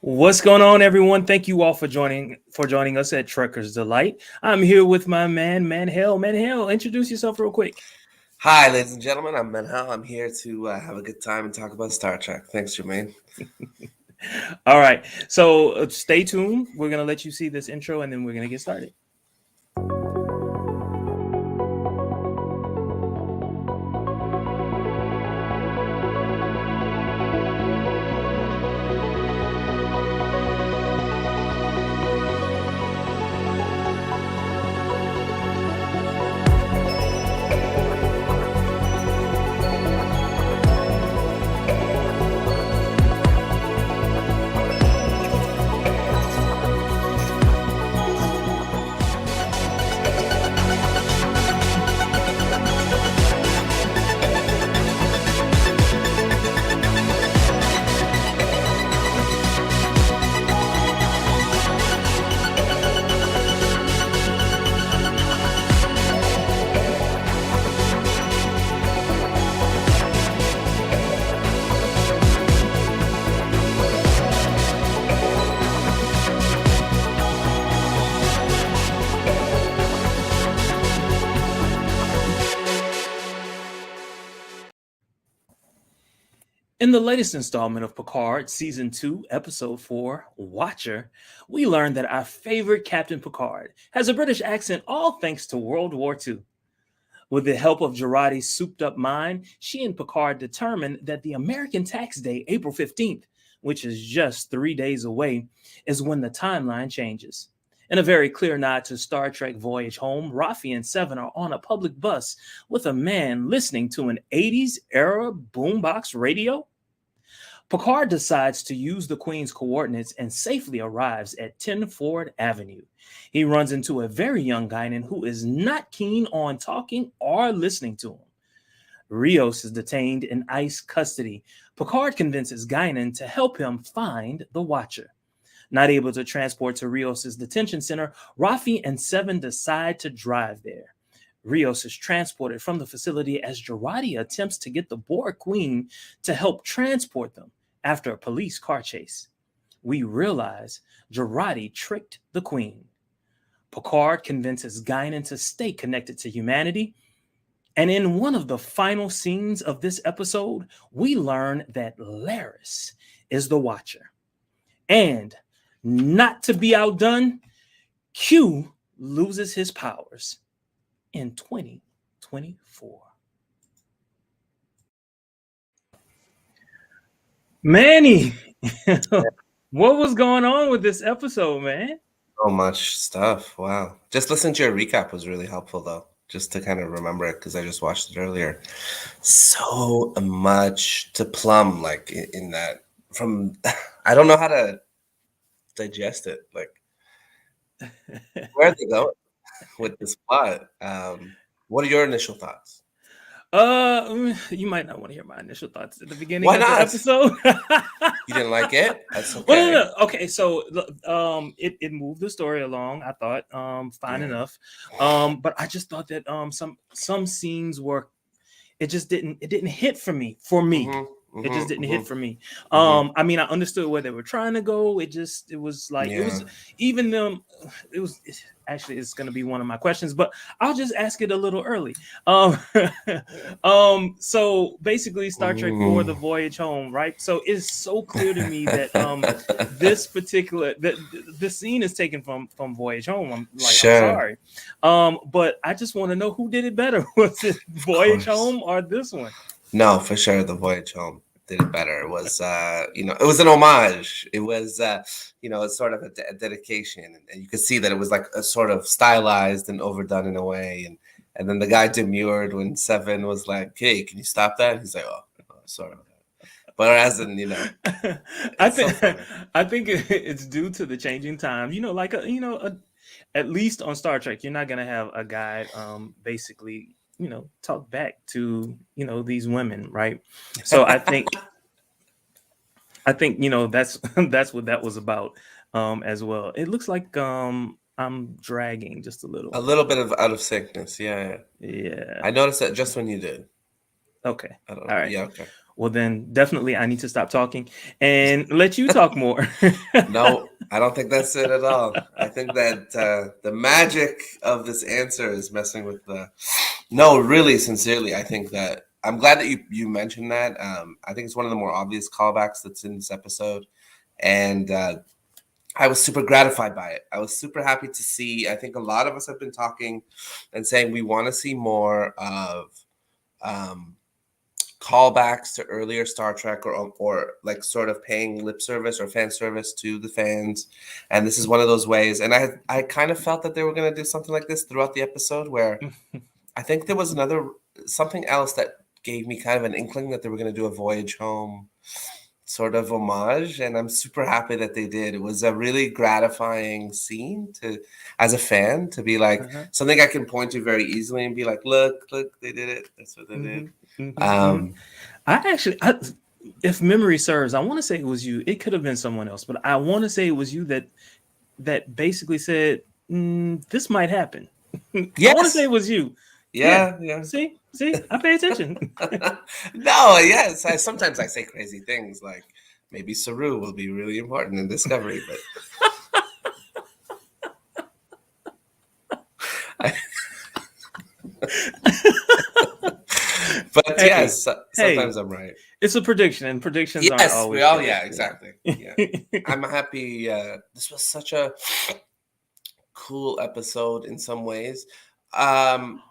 What's going on, everyone? Thank you all for joining us at Truckers Delight. I'm here with my man, Manhell. Manhell, introduce yourself real quick. Hi, ladies and gentlemen. I'm Menhel. I'm here to have a good time and talk about Star Trek. Thanks, Jermaine. All right, so stay tuned. We're gonna let you see this intro, and then we're gonna get started. In the latest installment of Picard, Season 2, Episode 4, Watcher, we learn that our favorite Captain Picard has a British accent, all thanks to World War II. With the help of Girardi's souped up mind, she and Picard determine that the American tax day, April 15th, which is just 3 days away, is when the timeline changes. In a very clear nod to Star Trek Voyage Home, Rafi and Seven are on a public bus with a man listening to an 80s era boombox radio. Picard decides to use the Queen's coordinates and safely arrives at 10 Ford Avenue. He runs into a very young Guinan who is not keen on talking or listening to him. Rios is detained in ICE custody. Picard convinces Guinan to help him find the Watcher. Not able to transport to Rios' detention center, Rafi and Seven decide to drive there. Rios is transported from the facility as Girardi attempts to get the Borg Queen to help transport them after a police car chase. We realize Girardi tricked the Queen. Picard convinces Guinan to stay connected to humanity. And in one of the final scenes of this episode, we learn that Laris is the Watcher. And not to be outdone, Q loses his powers in 2024. Manny, what was going on with this episode, man? So much stuff. Wow. Just listening to your recap was really helpful, though, just to kind of remember it because I just watched it earlier. So much to plumb, like in that. From I don't know how to digest it. Like, where are they going with this plot? What are your initial thoughts? You might not want to hear my initial thoughts at the beginning Why of the not? episode. You didn't like it? That's Well, okay. no. Okay, so it moved the story along. I thought fine enough. But I just thought that some scenes were it didn't hit for me. It just didn't hit for me. I mean, I understood where they were trying to go. It was like it was even them. It was actually it's going to be one of my questions, but I'll just ask it a little early. So basically, Star Trek 4: The Voyage Home, right? So it's so clear to me that this particular the scene is taken from Voyage Home. I'm sorry, but I just want to know who did it better. Was it Voyage Home or this one? No, for sure, the Voyage Home did it better. It was, it was an homage. It was, it's sort of a dedication, and you could see that it was like a sort of stylized and overdone in a way. And then the guy demurred when Seven was like, "Hey, can you stop that?" And he's like, "Oh, sorry." But as in, I think it's due to the changing time. At least on Star Trek, you're not gonna have a guy basically talk back to these women, right? So I think that's that's what that was about as well. It looks like I'm dragging just a little bit of out of syncness. Yeah. Yeah. I noticed that just when you did. Okay. I don't All know. right. Yeah. Okay. Well, then definitely I need to stop talking and let you talk more. No, I don't think that's it at all. I think that the magic of this answer is messing with the. No, really, sincerely, I think that I'm glad that you mentioned that. I think it's one of the more obvious callbacks that's in this episode, and I was super gratified by it. I was super happy to see. I think a lot of us have been talking and saying we want to see more of um, callbacks to earlier Star Trek, or like sort of paying lip service or fan service to the fans. And this is one of those ways. And I kind of felt that they were going to do something like this throughout the episode, where I think there was something else that gave me kind of an inkling that they were going to do a voyage home sort of homage, and I'm super happy that they did. It was a really gratifying scene to, as a fan, to be like Uh-huh. something I can point to very easily and be like, look, they did it. That's what they did. Um, I actually, if memory serves, I want to say it was you. It could have been someone else, but I want to say it was you that basically said, "This might happen." I want to say yes, it was you. Yeah. yeah. See, I pay attention. No, yes. Sometimes I say crazy things like maybe Saru will be really important in Discovery, but but Hey, yes, hey, sometimes I'm right. it's a prediction, and predictions aren't Yes, always yeah, correct. exactly. Yeah. I'm happy. This was such a cool episode in some ways. Um,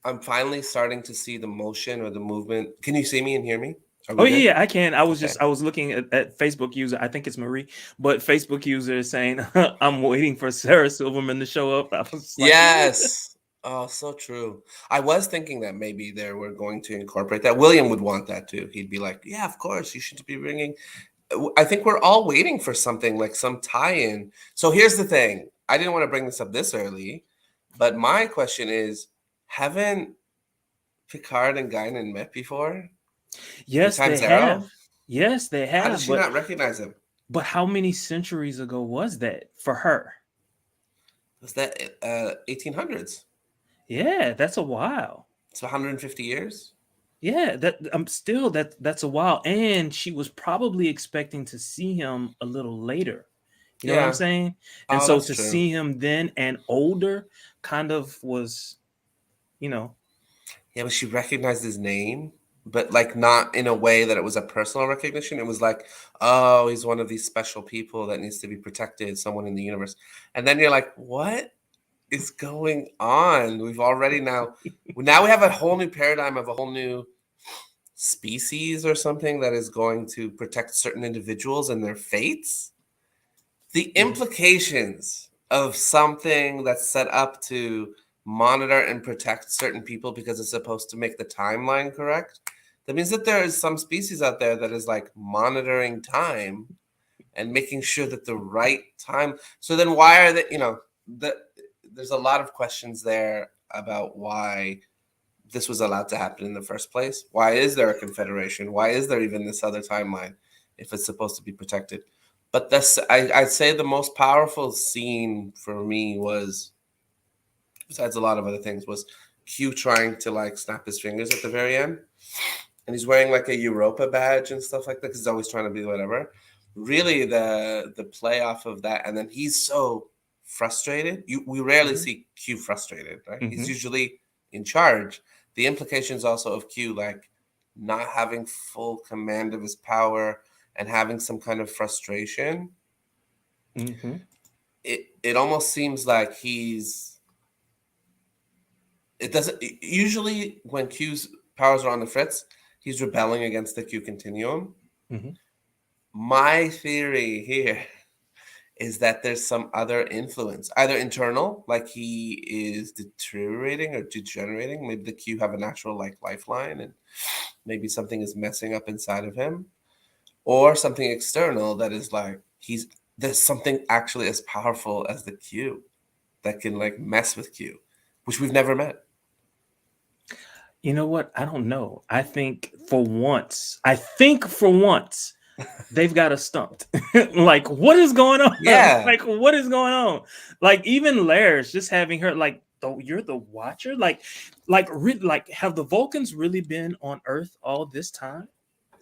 I'm finally starting to see the motion or the movement. Can you see me and hear me? Are Oh we yeah, good? yeah, I can. Okay. I was looking at Facebook user. I think it's Marie, but Facebook user is saying I'm waiting for Sarah Silverman to show up. I was like, what? Yes. Oh, so true. I was thinking that maybe they were going to incorporate that. William would want that too. He'd be like, "Yeah, of course, you should be bringing." I think we're all waiting for something like some tie-in. So here's the thing. I didn't want to bring this up this early, but my question is, haven't Picard and Guinan met before in Yes, Time they Zero? have. Yes, they How did have. she not recognize him? But how many centuries ago was that for her? Was that 1800s? Yeah, that's a while. It's 150 years. Yeah, that I'm still that's a while. And she was probably expecting to see him a little later. You know what I'm Yeah. saying? And Oh, so that's to true. see him then and older kind of was, you know, Yeah, but she recognized his name, but like not in a way that it was a personal recognition. It was like, oh, he's one of these special people that needs to be protected, someone in the universe. And then you're like, what is going on? We've already now we have a whole new paradigm of a whole new species or something that is going to protect certain individuals and their fates. The yeah. implications of something that's set up to monitor and protect certain people because it's supposed to make the timeline correct. That means that there is some species out there that is like monitoring time and making sure that the right time. So then why are they, there's a lot of questions there about why this was allowed to happen in the first place. Why is there a confederation? Why is there even this other timeline if it's supposed to be protected? But I'd say the most powerful scene for me was, besides a lot of other things, was Q trying to like snap his fingers at the very end, and he's wearing like a Europa badge and stuff like that because he's always trying to be whatever. Really, the play off of that, and then he's so frustrated. We rarely Hmm. see Q frustrated, right? He's Hmm. usually in charge. The implications also of Q like not having full command of his power and having some kind of frustration. Hmm. It almost seems like it doesn't usually when Q's powers are on the fritz, he's rebelling against the Q continuum. Hmm. My theory here is that there's some other influence, either internal, like he is deteriorating or degenerating. Maybe the Q have a natural like lifeline, and maybe something is messing up inside of him, or something external that is like there's something actually as powerful as the Q that can like mess with Q, which we've never met. You know what? I don't know. I think for once, they've got us stumped. Like, what is going on? Yeah. Like, what is going on? Like, even Lairs, just having her like, oh, you're the Watcher. Like, have the Vulcans really been on Earth all this time?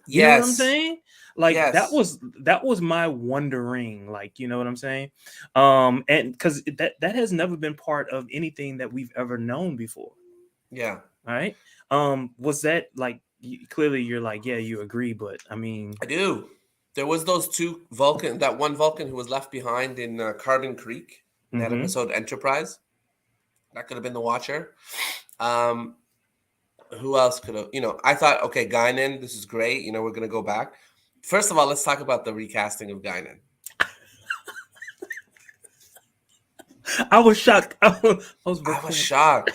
You know what I'm Yes. saying? Like that Yes. was my wondering, like, you know what I'm saying? And because that has never been part of anything that we've ever known before. Yeah. All right. Was that like clearly you're like, yeah, you agree, but I mean, I do. There was those two Vulcan, that one Vulcan who was left behind in Carbon Creek in that mm-hmm. episode Enterprise. That could have been the Watcher. Um, who else could have? I thought, okay, Guinan, this is great. We're gonna go back. First of all, let's talk about the recasting of Guinan. I was shocked. I was shocked.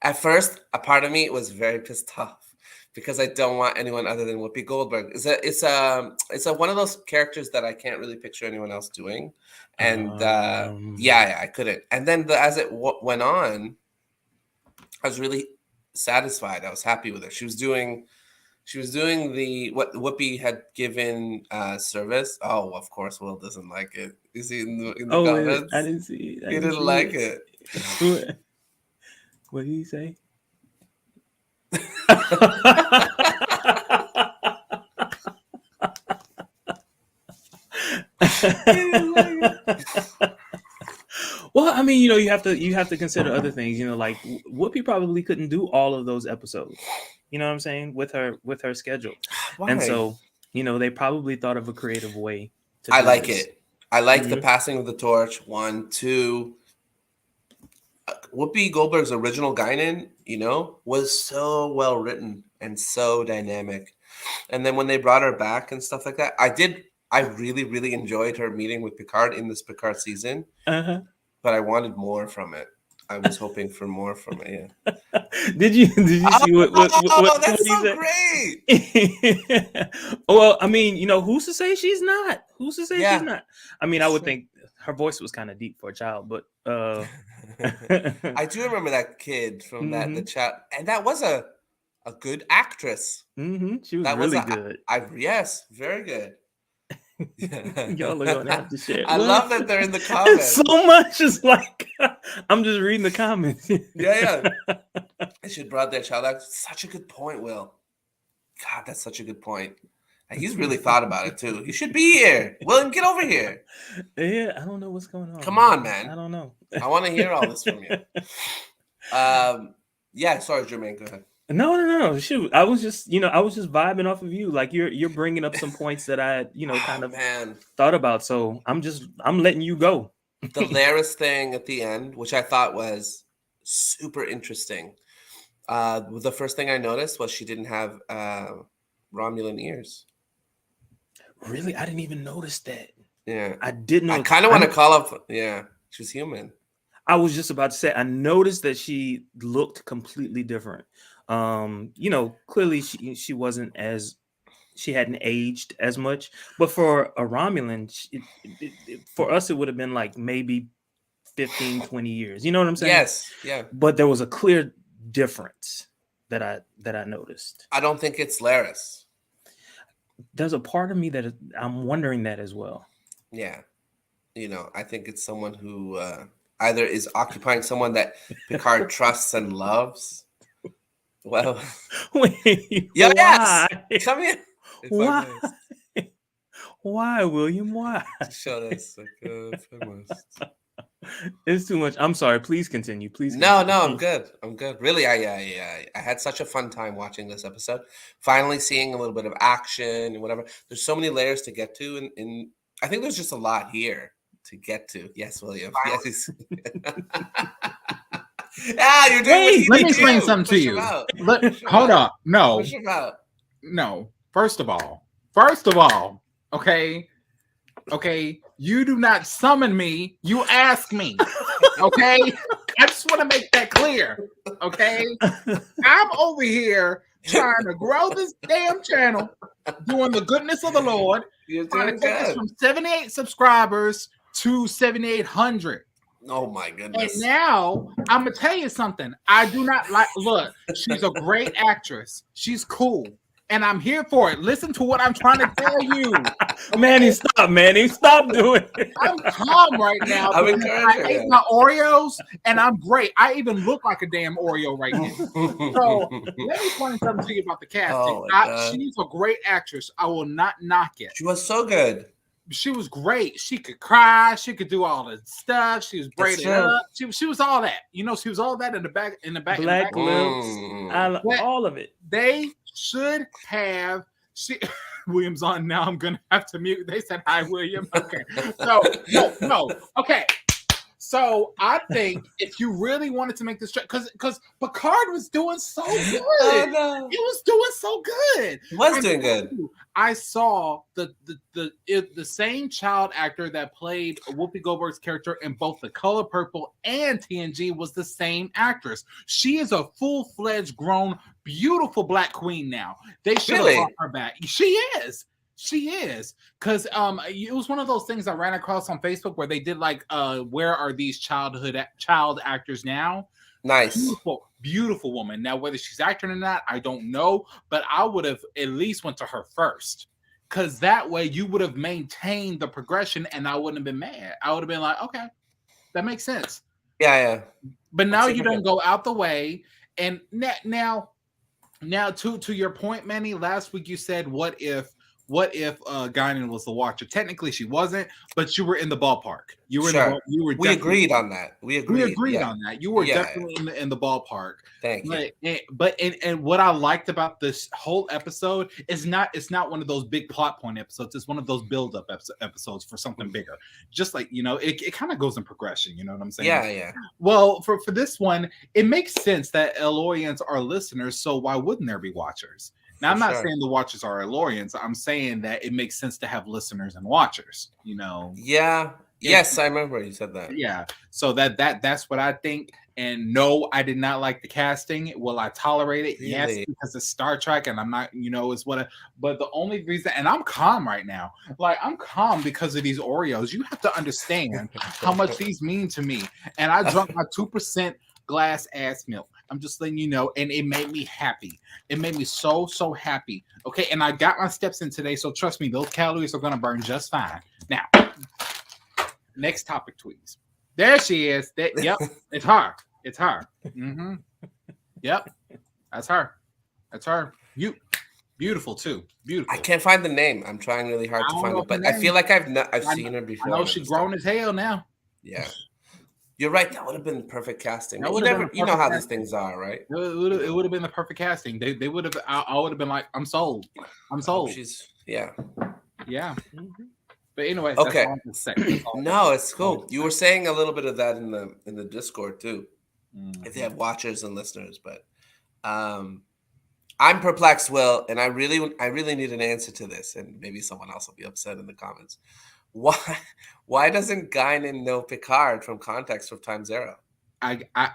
At first, a part of me was very pissed off because I don't want anyone other than Whoopi Goldberg. It's a one of those characters that I can't really picture anyone else doing, and yeah, I couldn't. And then as it went on, I was really satisfied. I was happy with her. She was doing the what Whoopi had given service. Oh, of course, Will doesn't like it. You see in the comments? I didn't see it. He didn't like it. What did he say? Well, I mean, you have to consider other things. Like Whoopi probably couldn't do all of those episodes. You know what I'm saying, with her schedule. Why? And so they probably thought of a creative way to. I like this. it. I like the passing of the torch. 1, 2. Whoopi Goldberg's original Guinan, was so well written and so dynamic. And then when they brought her back and stuff like that, I really, really enjoyed her meeting with Picard in this Picard season. Uh-huh. But I wanted more from it. I was hoping for more from it. Yeah. Did you see what that's so said? Great. Well, I mean, who's to say she's not? Who's to say she's not? I mean, I would think her voice was kind of deep for a child, but I do remember that kid from the chat, and that was a good actress. Mm-hmm. She was really good. Yes, very good. Y'all are gonna have to share. I love that they're in the comments. So much is like I'm just reading the comments. Yeah. They should brought their child. That's such a good point, Will. God, that's such a good point. He's really thought about it too. You should be here. William, get over here. Yeah, I don't know what's going on. Come on, man. I don't know. I want to hear all this from you. Yeah, sorry, Jermaine, go ahead. No. Shoot, I was just vibing off of you. Like you're bringing up some points that I, kind of thought about. So I'm letting you go. The Laris thing at the end, which I thought was super interesting. The first thing I noticed was she didn't have Romulan ears. Really? I didn't even notice that. Yeah. I didn't know. I kind of want to call up. Yeah, she's human. I was just about to say, I noticed that she looked completely different. Clearly she wasn't she hadn't aged as much, but for a Romulan, for us, it would have been like maybe 15, 20 years. You know what I'm saying? Yes. Yeah. But there was a clear difference that I noticed. I don't think it's Laris. There's a part of me that I'm wondering that as well. Yeah. I think it's someone who either is occupying someone that Picard trusts and loves. Well, wait, yes. Come here. Why? Why, William? Why? Show this. It's too much. I'm sorry. Please continue. No, I'm good. Really, I had such a fun time watching this episode. Finally seeing a little bit of action and whatever. There's so many layers to get to, and I think there's just a lot here to get to. Yes, William. Yes. You're doing. Let me explain something to you. Hold up. No. First of all, okay. You do not summon me. You ask me. Okay. I just want to make that clear. Okay. I'm over here trying to grow this damn channel, doing the goodness of the Lord. You're doing good. From 78 subscribers to 7,800. Oh my goodness. And now I'm gonna tell you something. I do not like. Look, she's a great actress. She's cool, and I'm here for it. Listen to what I'm trying to tell you. Manny, stop, Manny. Stop doing it. I'm calm right now. I'm because encouraging I ate it. my Oreos and I'm great. I even look like a damn Oreo right now. So let me point something to you about the casting. Oh my God. She's a great actress. I will not knock it. She was so good. She was great. She could cry. She could do all the stuff. She was braided up. She was all that. You know, she was all that in the back. Black lips. All of it. They should have. William's on now. I'm gonna have to mute. They said hi, William. Okay. So no. Okay. So I think if you really wanted to make this, because Picard was doing so good, no. He was doing so good. He was doing good. I saw the same child actor that played Whoopi Goldberg's character in both The Color Purple and TNG was the same actress. She is a full-fledged, grown, beautiful Black queen now. They should have brought her back. She is. Because it was one of those things I ran across on Facebook where they did like where are these child actors now? Nice. Beautiful woman. Now whether she's acting or not, I don't know, but I would have at least went to her first. Because that way you would have maintained the progression and I wouldn't have been mad. I would have been like, okay, that makes sense. Yeah. But now you don't go out the way. And now to your point, Manny, last week you said, what if Guinan was the Watcher? Technically, she wasn't, but you were in the ballpark. We agreed on that. We agreed on that. You were definitely in the ballpark. Thank you. But what I liked about this whole episode is it's not one of those big plot point episodes. It's one of those build up episodes for something bigger. Just like, you know, it kind of goes in progression. You know what I'm saying? Yeah. Well, for this one, it makes sense that Elorians are listeners. So why wouldn't there be Watchers? Now, I'm not saying the Watchers are Elorians. I'm saying that it makes sense to have listeners and Watchers, you know? Yeah. Yes, I remember you said that. Yeah. So that's what I think. And no, I did not like the casting. Will I tolerate it? Really? Yes, because it's Star Trek and I'm not, you know, but the only reason, and I'm calm right now. Like, I'm calm because of these Oreos. You have to understand how much these mean to me. And I drank my 2% glass ass milk. I'm just letting you know, and it made me happy. It made me so happy. Okay, and I got my steps in today, so trust me, those calories are gonna burn just fine. Now, next topic, tweets. There she is. Yep, it's her. Mm-hmm. Yep, that's her. You beautiful too. Beautiful. I can't find the name. I'm trying really hard to find it, but I feel like I've seen her before. I know she's grown as hell now. Yeah. You're right. That would have been perfect casting. You know how these things are, right? It would have been the perfect casting. They would have. I would have been like, I'm sold. Yeah. Mm-hmm. But anyway, okay. That's all I'm saying. No, it's cool. You were saying a little bit of that in the Discord too. If they have watchers and listeners, but I'm perplexed, Will, and I really need an answer to this, and maybe someone else will be upset in the comments. Why doesn't Guinan know Picard from Context of Time Zero?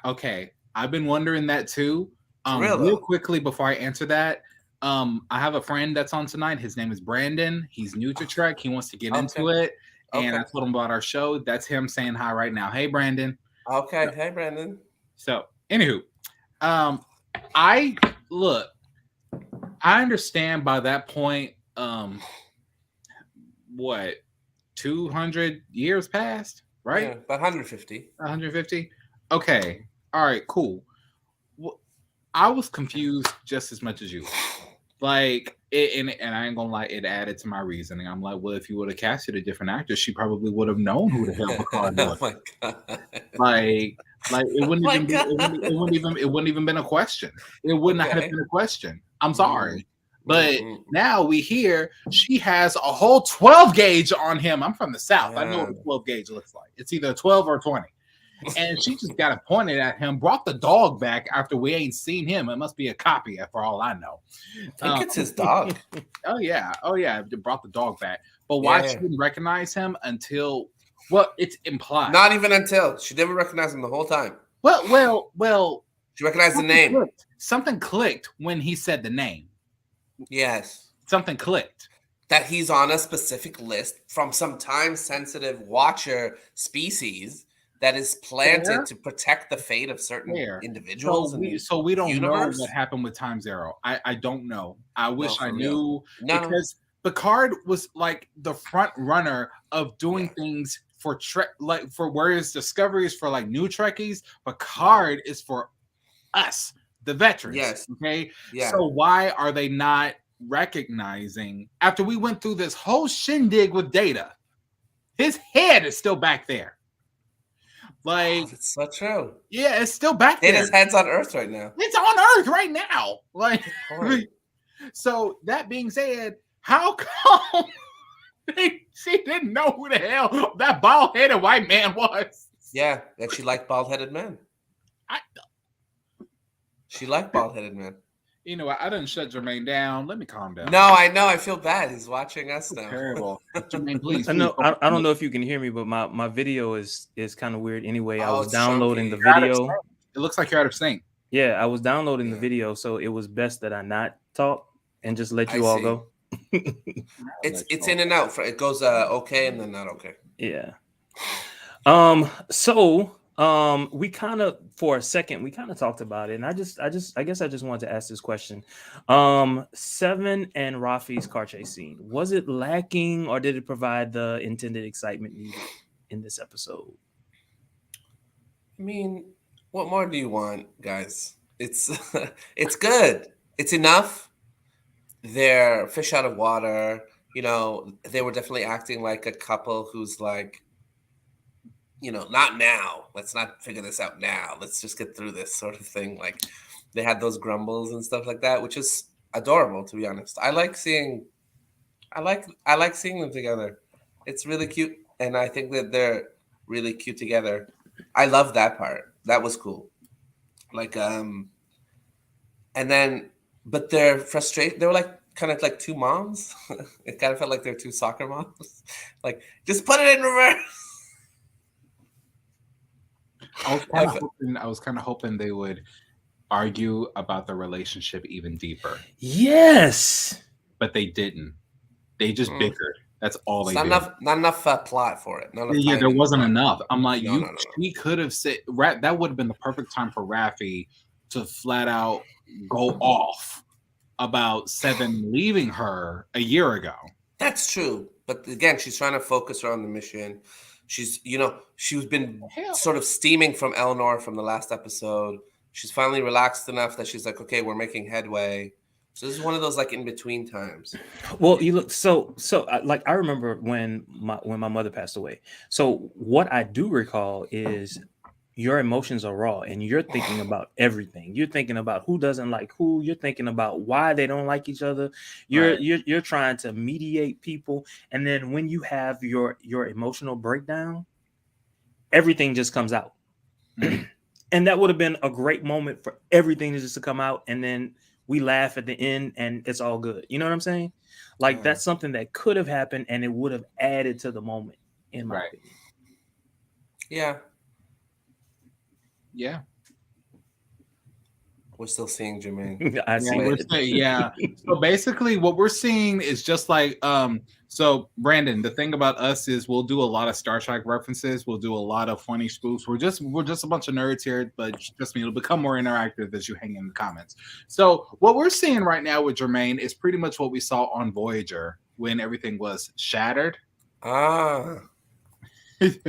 Okay. I've been wondering that too. Real quickly before I answer that, I have a friend that's on tonight. His name is Brandon. He's new to Trek. He wants to get into it, and I told him about our show. That's him saying hi right now. Hey, Brandon. Okay. Hey, Brandon. So, anywho, I understand by that point. What? 200 years passed, right? Yeah, about 150. 150. Okay. All right. Cool. Well, I was confused just as much as you. Like, and I ain't gonna lie, it added to my reasoning. I'm like, well, if you would have casted a different actor, she probably would have known who the hell Picard was. Oh my God. Like it wouldn't even been a question. It would not have been a question. I'm sorry. But now we hear she has a whole 12 gauge on him. I'm from the South. I know what a 12 gauge looks like. It's either a 12 or a 20. And she just got it pointed at him, brought the dog back after we ain't seen him. It must be a copy for all I know. I think it's his dog. Oh, yeah. They brought the dog back. But why she didn't recognize him until, well, it's implied. Not even until. She didn't recognize him the whole time. Well. She recognized the name. Something clicked when he said the name. Yes. Something clicked. That he's on a specific list from some time-sensitive watcher that is planted to protect the fate of certain individuals. So we don't know what happened with Time Zero. I don't know. I wish I knew. Picard was like the front runner of doing things for whereas Discovery is for like new Trekkies, Picard is for us, the veterans. Yes. Okay. Yeah. So why are they not recognizing after we went through this whole shindig with Data? His head is still back there. Like, it's so true. Yeah, it's still back there. Data's head's on Earth right now. It's on Earth right now. Like, so that being said, how come she didn't know who the hell that bald-headed white man was? Yeah, that she liked bald-headed men. She liked bald-headed men. You know what? I didn't shut Jermaine down. Let me calm down. No, I know. I feel bad. He's watching us now. Terrible. Jermaine, please. I know. I don't know if you can hear me, but my video is kind of weird. Anyway, I was downloading the video. It looks like you're out of sync. Yeah, I was downloading the video, so it was best that I not talk and just let you all go. It's in and out. It goes okay and then not okay. Yeah. So we kind of for a second we kind of talked about it, and I guess I just wanted to ask this question. Seven and Rafi's car chase scene, was it lacking or did it provide the intended excitement needed in this episode? I mean, what more do you want, guys? It's it's good. It's enough. They're fish out of water. You know, they were definitely acting like a couple who's like, you know, not now. Let's not figure this out now. Let's just get through this sort of thing. Like they had those grumbles and stuff like that, which is adorable, to be honest. I like seeing them together. It's really cute, and I think that they're really cute together. I love that part. That was cool. Like and then but they're frustrated. They were like kind of like two moms. It kind of felt like they're two soccer moms. Like, just put it in reverse. I was kind of hoping they would argue about the relationship even deeper. Yes, but they didn't. They just bickered. That's all they did. Not enough plot for it. Yeah, there wasn't enough. I'm like, she could have said that would have been the perfect time for Raffi to flat out go off about Seven leaving her a year ago. That's true, but again, she's trying to focus her on the mission. She's been sort of steaming from Eleanor from the last episode. She's finally relaxed enough that she's like, okay, we're making headway. So this is one of those like in between times. Well, you look so like I remember when my mother passed away. So what I do recall is your emotions are raw and you're thinking about everything. You're thinking about who doesn't like who. You're thinking about why they don't like each other. You're trying to mediate people, and then when you have your emotional breakdown, everything just comes out. And that would have been a great moment for everything to come out, and then we laugh at the end and it's all good. You know what I'm saying? Like that's something that could have happened and it would have added to the moment, in my opinion. Yeah. Yeah. We're still seeing Jermaine. I see it. So basically what we're seeing is just like so Brandon, the thing about us is we'll do a lot of Star Trek references, we'll do a lot of funny spoofs. We're just a bunch of nerds here, but trust me, it'll become more interactive as you hang in the comments. So what we're seeing right now with Jermaine is pretty much what we saw on Voyager when everything was shattered. So if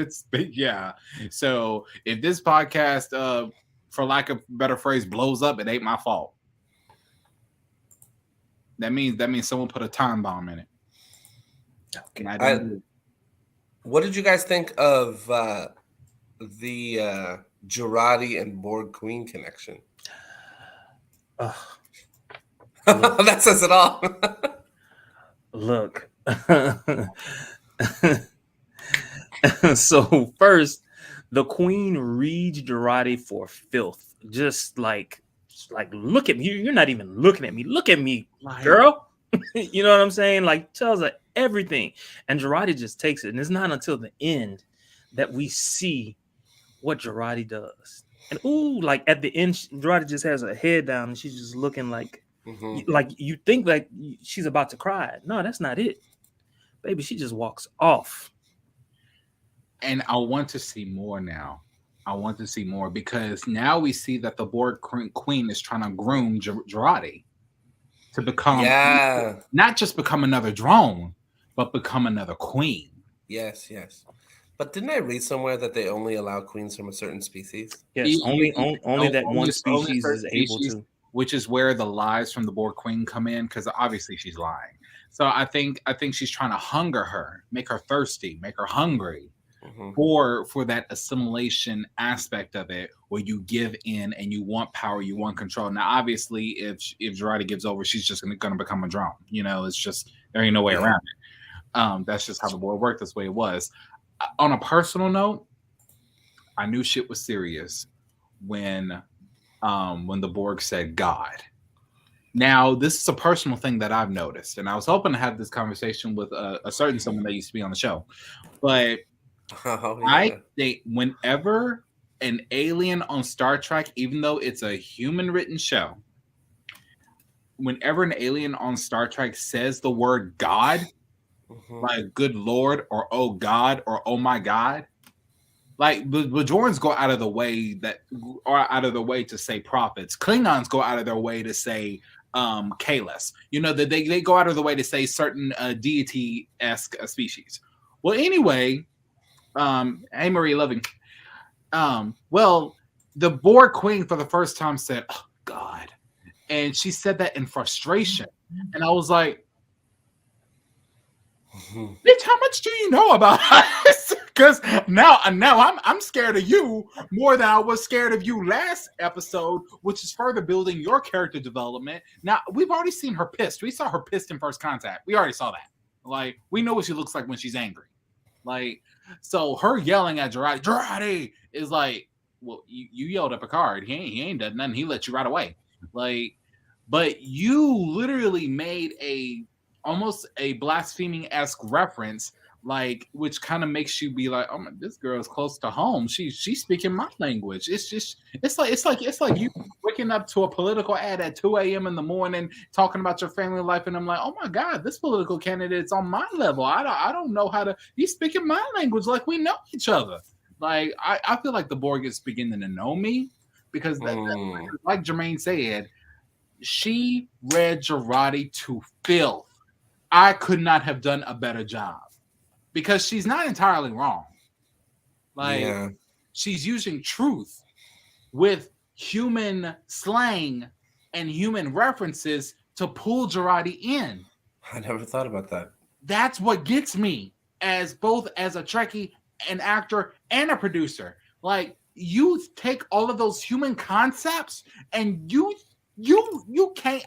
this podcast for lack of a better phrase blows up, it ain't my fault. That means someone put a time bomb in it. Okay. What did you guys think of the Girardi and Borg Queen connection? That says it all. Look. So first, the Queen reads Girardi for filth. Just like look at me. You're not even looking at me. Look at me, girl. You know what I'm saying? Like tells her everything. And Girardi just takes it. And it's not until the end that we see what Girardi does. And like at the end, Girardi just has her head down and she's just looking like you think like she's about to cry. No, that's not it. Baby, she just walks off. And I want to see more now. I want to see more because now we see that the Borg Queen is trying to groom Girardi. to become not just become another drone, but become another queen. Yes. But didn't I read somewhere that they only allow queens from a certain species? Yes, only that one species is able to. Which is where the lies from the Borg Queen come in, because obviously she's lying. So I think she's trying to hunger her, make her thirsty, make her hungry for that assimilation aspect of it, where you give in and you want power, you want control. Now, obviously, if Girardi gives over, she's just going to become a drone. It's just there ain't no way around it. That's just how the Borg worked. This way it was. On a personal note, I knew shit was serious when the Borg said God. Now, this is a personal thing that I've noticed, and I was hoping to have this conversation with a certain someone that used to be on the show. But I think whenever an alien on Star Trek, even though it's a human-written show, whenever an alien on Star Trek says the word God, like good Lord or oh God or oh my God, like the Bajorans go out of the way to say prophets. Klingons go out of their way to say Kalis. That they go out of the way to say certain deity-esque species. Well, anyway, hey Marie Loving. Well, the Borg Queen for the first time said, "Oh God," and she said that in frustration, and I was like, "Bitch, how much do you know about us?" Because now I'm scared of you more than I was scared of you last episode, which is further building your character development. Now, we've already seen her pissed. We saw her pissed in First Contact. We already saw that. Like, we know what she looks like when she's angry. Like, so her yelling at Girardi is like, well, you yelled at Picard. He ain't done nothing. He let you right away. Like, but you literally made almost a blaspheming-esque reference, like, which kind of makes you be like, oh my, this girl is close to home. She's speaking my language. It's like you waking up to a political ad at 2 a.m. in the morning talking about your family life, and I'm like, oh my God, this political candidate's on my level. I don't know how to. He's speaking my language like we know each other. Like I feel like the Borg is beginning to know me because, like Jermaine said, she read Girardi to filth. I could not have done a better job because she's not entirely wrong. Like, she's using truth with human slang and human references to pull Girardi in. I never thought about that. That's what gets me as both as a Trekkie, an actor, and a producer. Like, you take all of those human concepts and you can't.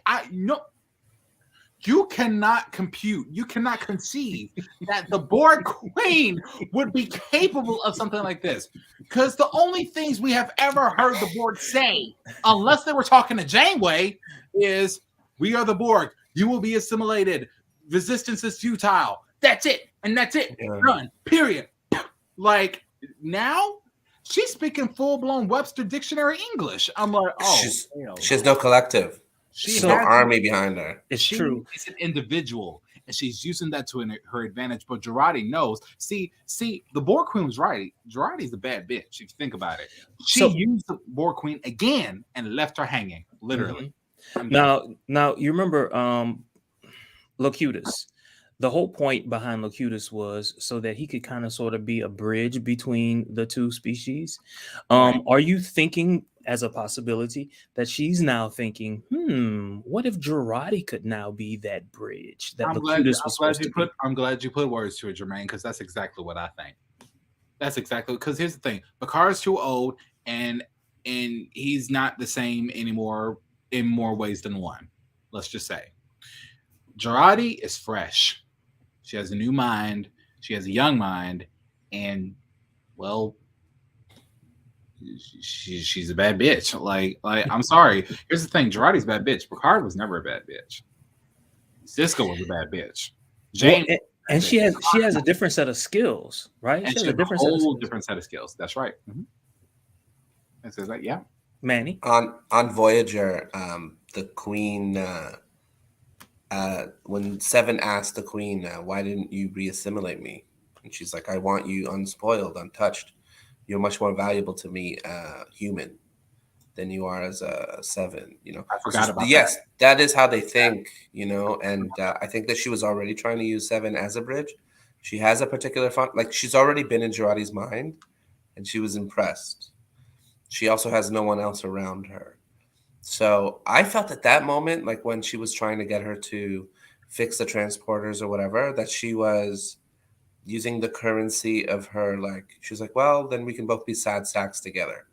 You cannot compute, you cannot conceive that the Borg Queen would be capable of something like this. Because the only things we have ever heard the Borg say, unless they were talking to Janeway, is, we are the Borg, you will be assimilated, resistance is futile. That's it, and that's it. Done. Period. Like, now, she's speaking full-blown Webster Dictionary English. I'm like, she has no collective. She's no army behind her. It's true. She's an individual, and she's using that to her advantage. But Girardi knows. See, the Borg Queen was right. Girardi's a bad bitch, if you think about it. She used the Borg Queen again and left her hanging, literally. Now you remember Locutus. The whole point behind Locutus was so that he could kind of sort of be a bridge between the two species. Are you thinking as a possibility that she's now thinking, what if Girardi could now be that bridge that Locutus was supposed to be? I'm glad you put words to it, Jermaine, because that's exactly what I think. That's exactly, because here's the thing. Picard's too old, and he's not the same anymore in more ways than one. Let's just say. Girardi is fresh. She has a new mind. She has a young mind. And, well, she's a bad bitch. Like I'm sorry. Here's the thing. Girardi's a bad bitch. Picard was never a bad bitch. Cisco was a bad bitch. James, and she has a different set of skills, right? And she has a different set of skills. That's right. And so like, yeah. Manny? On Voyager, the Queen... when Seven asked the Queen, why didn't you reassimilate me? And she's like, I want you unspoiled, untouched. You're much more valuable to me, human. than you are as a 7. You know, I forgot about yes, that is how they think. You know, and I think that she was already trying to use 7 as a bridge. She has a particular font, like she's already been in Girardi's mind, and she was impressed. She also has no one else around her. So I felt at that moment, like when she was trying to get her to fix the transporters or whatever, that she was using the currency of her, like, she's like, well, then we can both be sad sacks together.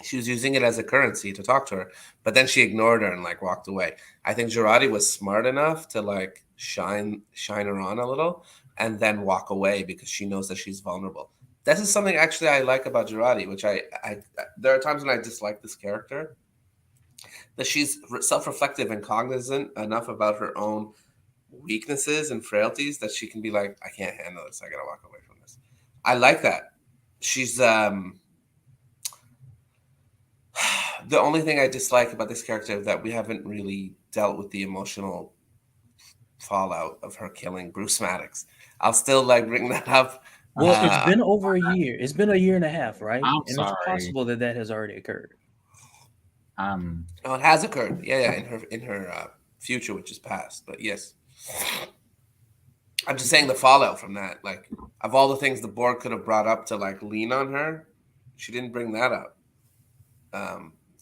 She was using it as a currency to talk to her, but then she ignored her and like walked away. I think Girardi was smart enough to like shine her on a little and then walk away because she knows that she's vulnerable. This is something actually I like about Girardi, which I there are times when I dislike this character, that she's self-reflective and cognizant enough about her own weaknesses and frailties that she can be like, I can't handle this. I gotta walk away from this. I like that. She's the only thing I dislike about this character is that we haven't really dealt with the emotional fallout of her killing Bruce Maddox. I'll still like bring that up. Well, it's been over a year. It's been a year and a half, right? I'm and sorry. It's possible that has already occurred. Oh, it has occurred. Yeah, in her future, which is past. But yes, I'm just saying the fallout from that. Like, of all the things the Borg could have brought up to like lean on her, she didn't bring that up.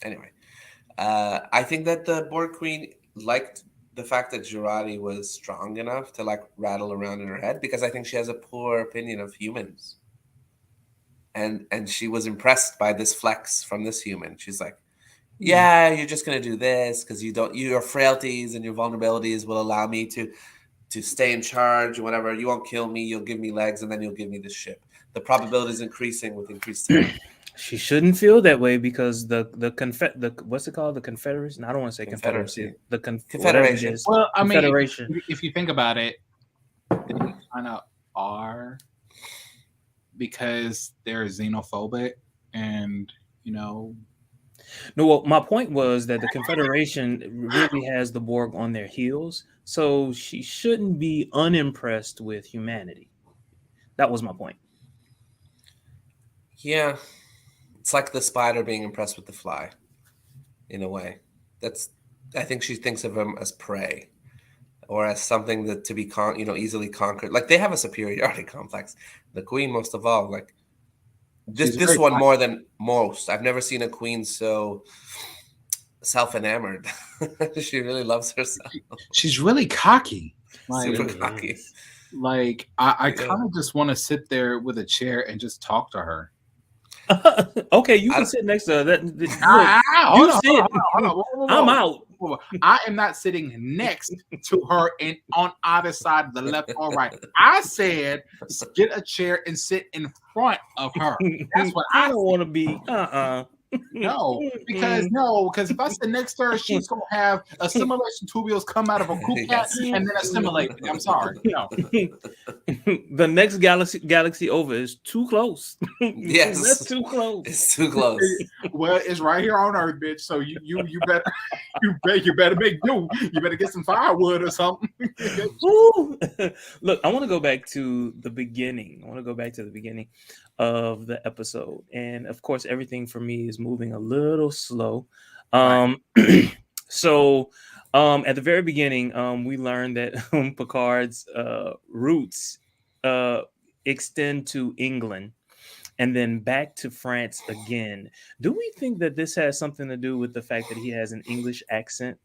Anyway, I think that the Borg Queen liked the fact that Girardi was strong enough to like rattle around in her head, because I think she has a poor opinion of humans. And she was impressed by this flex from this human. She's like, yeah, you're just gonna do this because your frailties and your vulnerabilities will allow me to stay in charge or whatever. You won't kill me, you'll give me legs, and then you'll give me this ship. The probability is increasing with increased time. She shouldn't feel that way because the what's it called? The Confederation? I don't want to say Confederacy. The Confederation. Well, I mean, Confederation. if you think about it, they kind of are, because they're xenophobic, and you know. No, well, my point was that the Confederation really has the Borg on their heels, so she shouldn't be unimpressed with humanity. That was my point. Yeah. It's like the spider being impressed with the fly, in a way. I think she thinks of him as prey, or as something that to be easily conquered. Like, they have a superiority complex. The Queen, most of all, like this one more than most. I've never seen a Queen so self-enamored. She really loves herself. She's really cocky. Super cocky. Like, I kind of just want to sit there with a chair and just talk to her. Okay, you can sit next to her. I'm out. I am not sitting next to her on either side of the left or right. I said get a chair and sit in front of her. That's what I don't want to be. No, because if I sit next to her, she's gonna have assimilation tubules come out of her cool cat and then assimilate. I'm sorry. No. The next galaxy over is too close. Yes, that's too close. It's too close. Well, it's right here on Earth, bitch. So you better make do. You better get some firewood or something. Look, I want to go back to the beginning. Of the episode, and of course everything for me is moving a little slow. So at the very beginning, we learned that Picard's roots extend to England and then back to France again. Do we think that this has something to do with the fact that he has an English accent?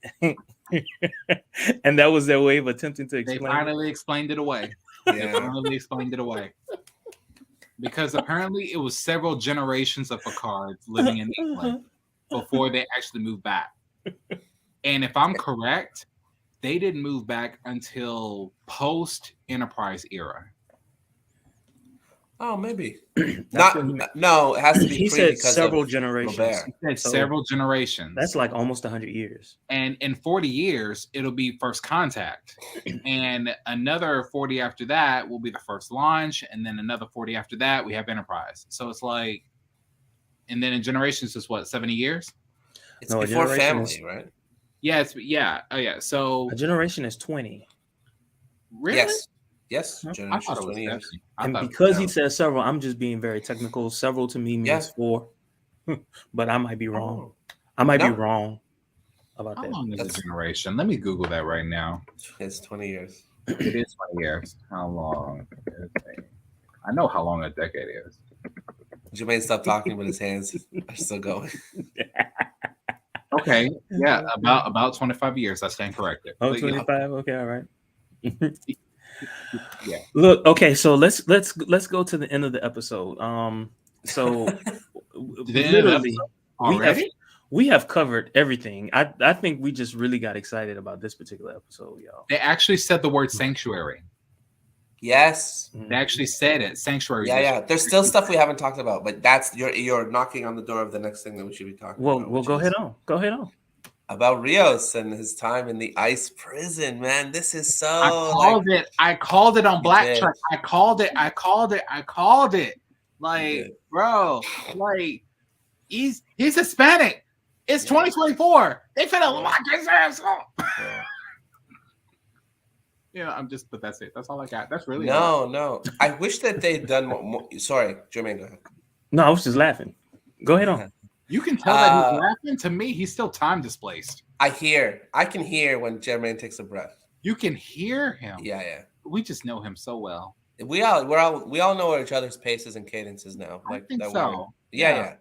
And that was their way of attempting to explain They finally explained it away. Because apparently it was several generations of Picards living in England before they actually moved back. And if I'm correct, they didn't move back until post-Enterprise era. Oh, maybe. No, it has to be. He said several generations. He said several generations. That's like almost 100 years. And in 40 years, it'll be First Contact. And another 40 after that will be the first launch. And then another 40 after that, we have Enterprise. So it's like, and then in generations, is what, 70 years? It's before family, right? Yeah, Oh, yeah. So a generation is 20. Really? Yes. I thought it was 20 years. And because he says several, I'm just being very technical. Several to me means 4, but I might be wrong. I might be No? wrong about How that. long is a generation? Let me Google that right now. It's 20 years. It is 20 years. How long is I know how long a decade is. Jermaine stopped talking, but his hands are still going. Okay, yeah, about 25 years. I stand corrected. Oh, But, you know, 25. Okay, all right. yeah. Look, okay, so let's go to the end of the episode. So The end of the literally Already? we have covered everything. I think we just really got excited about this particular episode, y'all. They actually said the word sanctuary. Yes. They actually said it. Sanctuary. Yeah. There's still stuff we haven't talked about, but that's you're knocking on the door of the next thing that we should be talking about. Well, go ahead on. Go ahead on. About Rios and his time in the ice prison, man. This is so. I called it on Black did. Truck. I called it. Like, bro, like he's Hispanic. It's 2024. They finna lock his ass up. Yeah, but that's it. That's all I got. That's really No. I wish that they'd done more. Sorry, Jermaine, go ahead. No, I was just laughing. Go ahead on. You can tell that he's laughing. To me, he's still time displaced. I can hear when Jermaine takes a breath. You can hear him. Yeah. We just know him so well. We all know each other's paces and cadences now. Like I think that so. Yeah.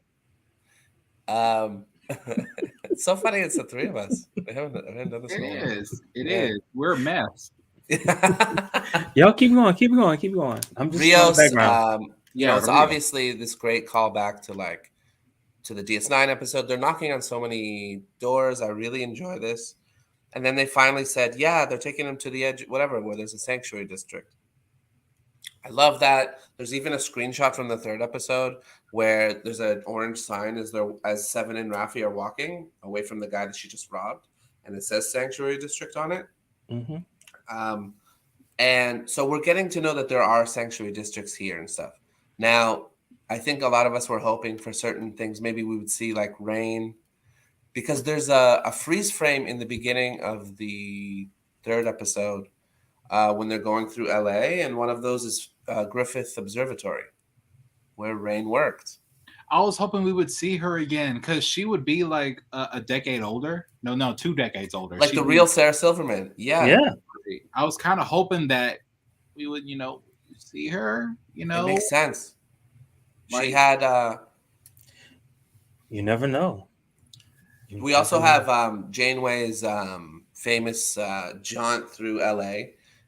It's so funny. It's the three of us. I haven't done this. It is. We're a mess. Y'all keep going. I'm just Rios. background. It's obviously this great callback to the DS9 episode. They're knocking on so many doors. I really enjoy this. And then they finally said, yeah, they're taking him to the edge, whatever, where there's a sanctuary district. I love that. There's even a screenshot from the third episode where there's an orange sign as Seven and Raffi are walking away from the guy that she just robbed, and it says Sanctuary District on it. Mm-hmm. And so we're getting to know that there are sanctuary districts here and stuff. Now, I think a lot of us were hoping for certain things. Maybe we would see like rain, because there's a freeze frame in the beginning of the third episode when they're going through LA, and one of those is Griffith Observatory, where Rain worked. I was hoping we would see her again, because she would be like a decade older. No, 2 decades older. Like the real Sarah Silverman. Yeah. I was kind of hoping that we would, see her. It makes sense. She had. You never know. We also have Janeway's famous jaunt through LA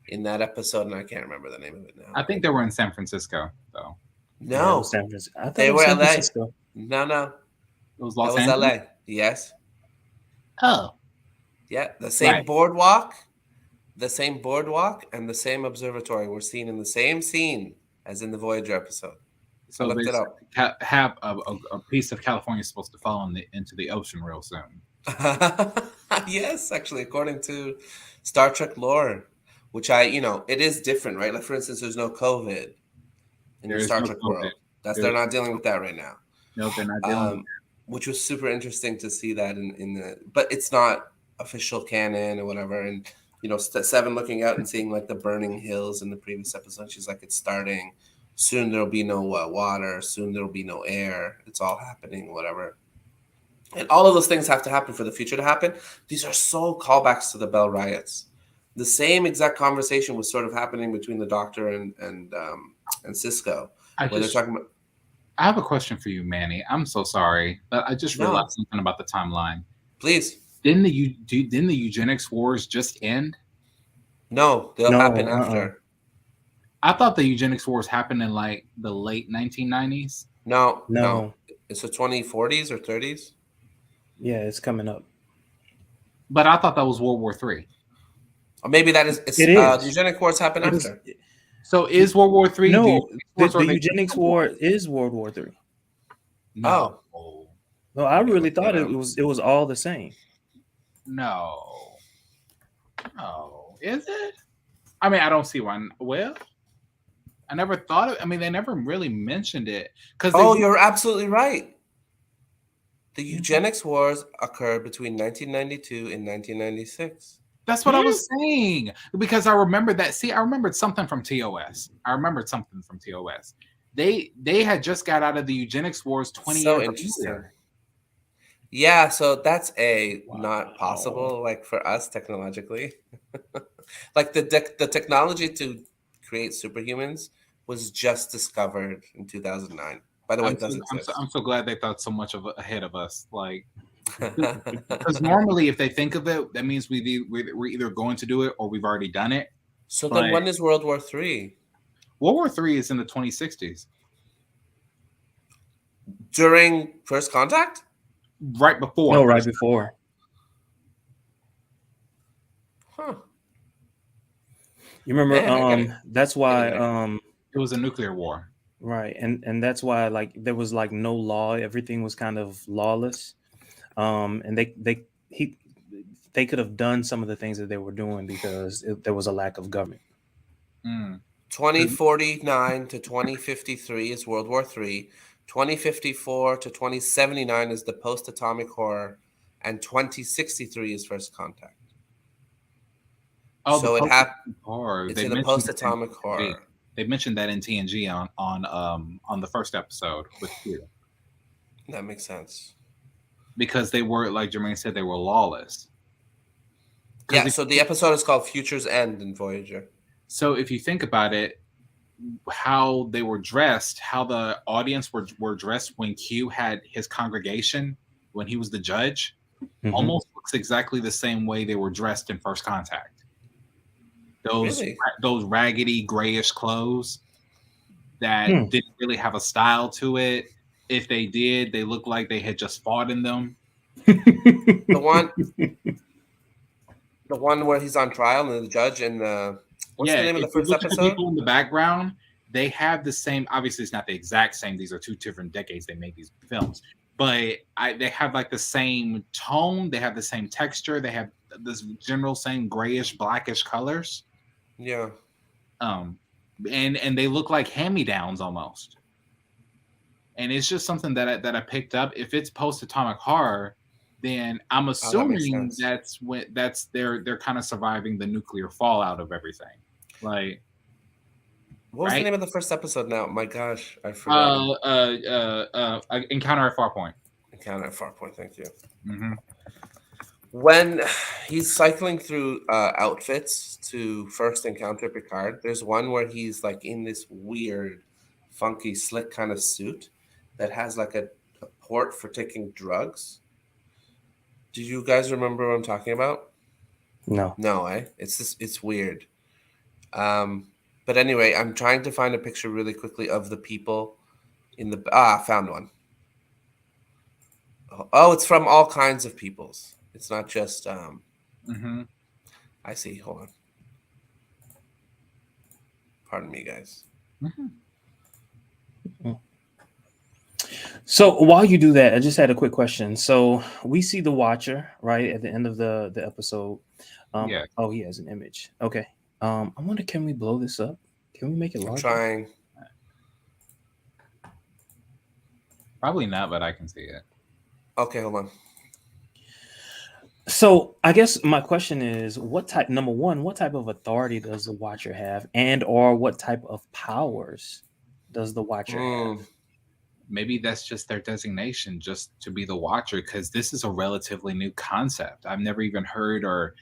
in that episode, and I can't remember the name of it now. I think they were in San Francisco, though. No, San Francisco. I thought they it was were San LA. Francisco. No, it was Los Angeles. LA. Yes. Oh, yeah, the same boardwalk, and the same observatory were seen in the same scene as in the Voyager episode. So I looked it up. Have a piece of California supposed to fall into the ocean real soon. Yes, actually, according to Star Trek lore, which it is different, right? Like, for instance, there's no COVID in the Star Trek world. They're not dealing with that right now. No, they're not dealing with that. Which was super interesting to see that but it's not official canon or whatever. And, Seven looking out and seeing like the burning hills in the previous episode. She's like, it's starting. Soon there'll be no water. Soon there'll be no air. It's all happening, whatever. And all of those things have to happen for the future to happen. These are so callbacks to the Bell riots. The same exact conversation was sort of happening between the Doctor and Cisco. They're talking about. I have a question for you, Manny. I'm so sorry, but I just realized something about the timeline. Please. Didn't the eugenics wars just end? No, they'll happen after. I thought the eugenics wars happened in like the late 1990s. No. It's the 2040s or 30s. Yeah, it's coming up. But I thought that was World War III. Or maybe that is. It is. The eugenics wars happen after. So is World War III? No, the eugenics war is World War III. No, I really thought it was all the same. No, is it? I mean, I don't see one. Well, I never thought of. I mean, they never really mentioned it you're absolutely right. The eugenics wars occurred between 1992 and 1996. That's what I was saying, because I remember that. See, I remembered something from TOS. They had just got out of the eugenics wars 20 years interesting. later. Yeah, so that's not possible, like for us technologically. Like the technology to create superhumans was just discovered in 2009. By the way, it does exist. I'm so glad they thought so much ahead of us. Like, because normally, if they think of it, that means we're either going to do it or we've already done it. So then, when is World War III? World War III is in the 2060s. During First Contact? Right before. No, right before. Huh. You remember? Man, that's why. It was a nuclear war. Right, and that's why like there was like no law. Everything was kind of lawless. And they could have done some of the things that they were doing because there was a lack of government. 2049 to 2053 is World War III. 2054 to 2079 is the post-atomic horror, and 2063 is First Contact. Oh, so it's in the post-atomic horror. They mentioned that in TNG on the first episode with Q. That makes sense. Because they were, like Jermaine said, they were lawless. Yeah, so the episode is called Future's End in Voyager. So if you think about it, how they were dressed, how the audience were dressed when Q had his congregation, when he was the judge, almost looks exactly the same way they were dressed in First Contact. Those raggedy grayish clothes that didn't really have a style to it. If they did, they looked like they had just fought in them. The one where he's on trial and the judge and what's the name of the first episode? The people in the background, they have the same. Obviously, it's not the exact same. These are two different decades they made these films, but they have like the same tone. They have the same texture. They have this general same grayish, blackish colors. Yeah. And they look like hand-me-downs almost. And it's just something that I picked up. If it's post-atomic horror, then I'm assuming they're kind of surviving the nuclear fallout of everything. Like, what was the name of the first episode now? My gosh, I forgot. Encounter at Farpoint. Encounter at Farpoint, thank you. Mm-hmm. When he's cycling through outfits to first encounter Picard, there's one where he's like in this weird, funky, slick kind of suit that has like a port for taking drugs. Do you guys remember what I'm talking about? No. No, it's weird. But anyway, I'm trying to find a picture really quickly of the people in the found one. Oh, it's from all kinds of peoples. It's not just I see. Hold on. Pardon me, guys. So while you do that, I just had a quick question. So we see the Watcher right at the end of the episode. Yeah. Oh, he has an image. Okay. I wonder, can we blow this up? Can we make it larger? I'm trying. Probably not, but I can see it. Okay, hold on. So I guess my question is, what type of authority does the Watcher have, and or what type of powers does the Watcher have? Maybe that's just their designation, just to be the Watcher, because this is a relatively new concept. I've never even heard or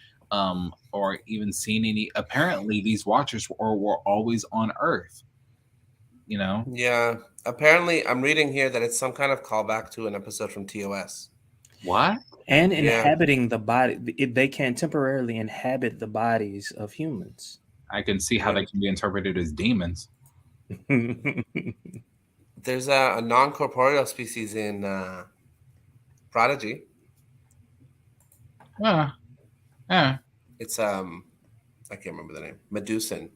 even seen any. Apparently, these Watchers were always on Earth. You know? Yeah. Apparently, I'm reading here that it's some kind of callback to an episode from TOS. What? And inhabiting the body, they can temporarily inhabit the bodies of humans. I can see how they can be interpreted as demons. There's a non-corporeal species in Prodigy. Yeah. It's I can't remember the name. Medusan.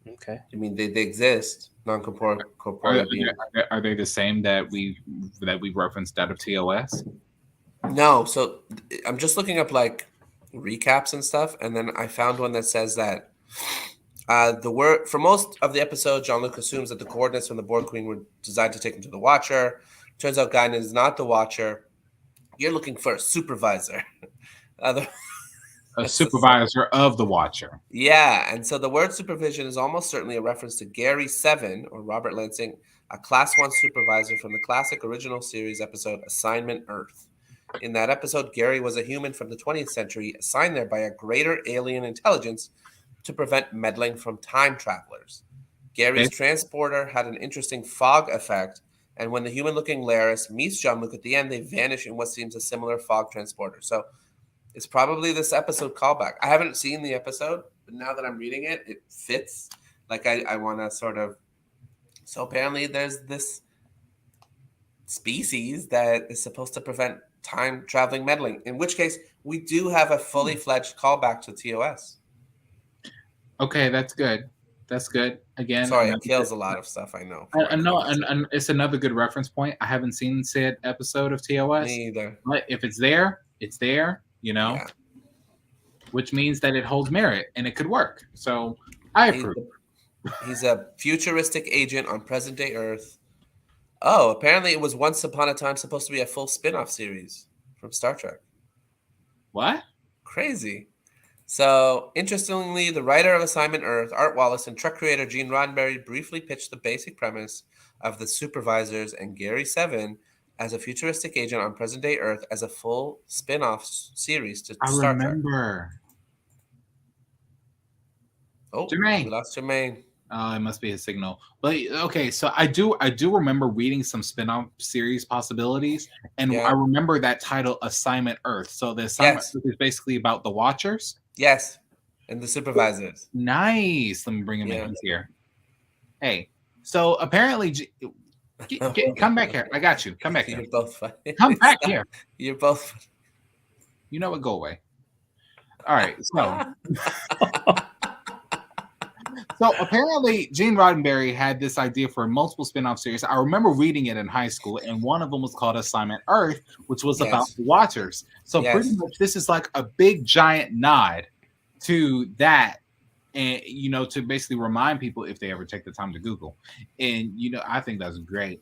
Okay. I mean, they exist. Non-corporeal. Are they the same that we referenced out of TOS? No. So I'm just looking up like recaps and stuff, and then I found one that says that the word for most of the episode, Jean-Luc assumes that the coordinates from the Borg Queen were designed to take him to the Watcher. Turns out Guinan is not the Watcher. You're looking for a supervisor. a supervisor of the Watcher. Yeah, and so the word supervision is almost certainly a reference to Gary 7, or Robert Lansing, a Class 1 supervisor from the classic original series episode Assignment Earth. In that episode, Gary was a human from the 20th century assigned there by a greater alien intelligence to prevent meddling from time travelers. Gary's transporter had an interesting fog effect, and when the human-looking Laris meets Jean-Luc at the end, they vanish in what seems a similar fog transporter. So it's probably this episode callback. I haven't seen the episode, but now that I'm reading it, it fits. Like I want to sort of... So apparently there's this species that is supposed to prevent time-traveling meddling, in which case we do have a fully fledged callback to TOS. Okay, that's good. That's good. Again, sorry, it kills a lot of stuff. I know. I know, and it's another good reference point. I haven't seen said episode of TOS. Me either. But if it's there, it's there. You know, which means that it holds merit and it could work. So I approve. He's a futuristic agent on present-day Earth. Oh, apparently it was once upon a time supposed to be a full spin-off series from Star Trek. What? Crazy. So, interestingly, the writer of Assignment Earth, Art Wallace, and Trek creator Gene Roddenberry briefly pitched the basic premise of the Supervisors and Gary 7 as a futuristic agent on present-day Earth as a full spin-off series to Star Trek. I remember. Oh, Jermaine. We lost Jermaine. It must be his signal. But okay, so I do remember reading some spin-off series possibilities, and I remember that title, Assignment Earth. So the Assignment Earth is basically about the Watchers. Yes, and the Supervisors. Nice. Let me bring him in. He's here. Hey, so apparently, come back here. I got you. Come back here. You're both funny. Come back here. You're both funny. You know what? Go away. All right. So apparently, Gene Roddenberry had this idea for multiple spin-off series. I remember reading it in high school, and one of them was called Assignment Earth, which was about the Watchers. So pretty much this is like a big, giant nod to that, and, you know, to basically remind people if they ever take the time to Google. And, you know, I think that's great.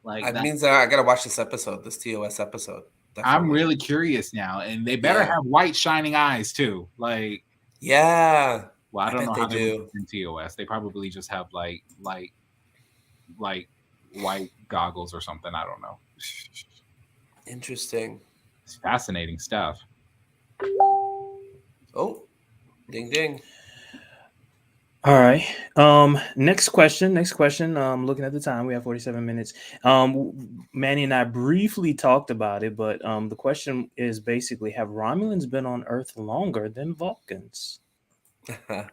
Like that means I got to watch this episode, this TOS episode. Definitely. I'm really curious now, and they better have white, shining eyes, too. Like, yeah. Well, I don't know how they do in TOS. They probably just have like white goggles or something. I don't know. Interesting. It's fascinating stuff. Oh, ding ding. All right. Next question. Looking at the time, we have 47 minutes. Manny and I briefly talked about it, but the question is basically, have Romulans been on Earth longer than Vulcans? I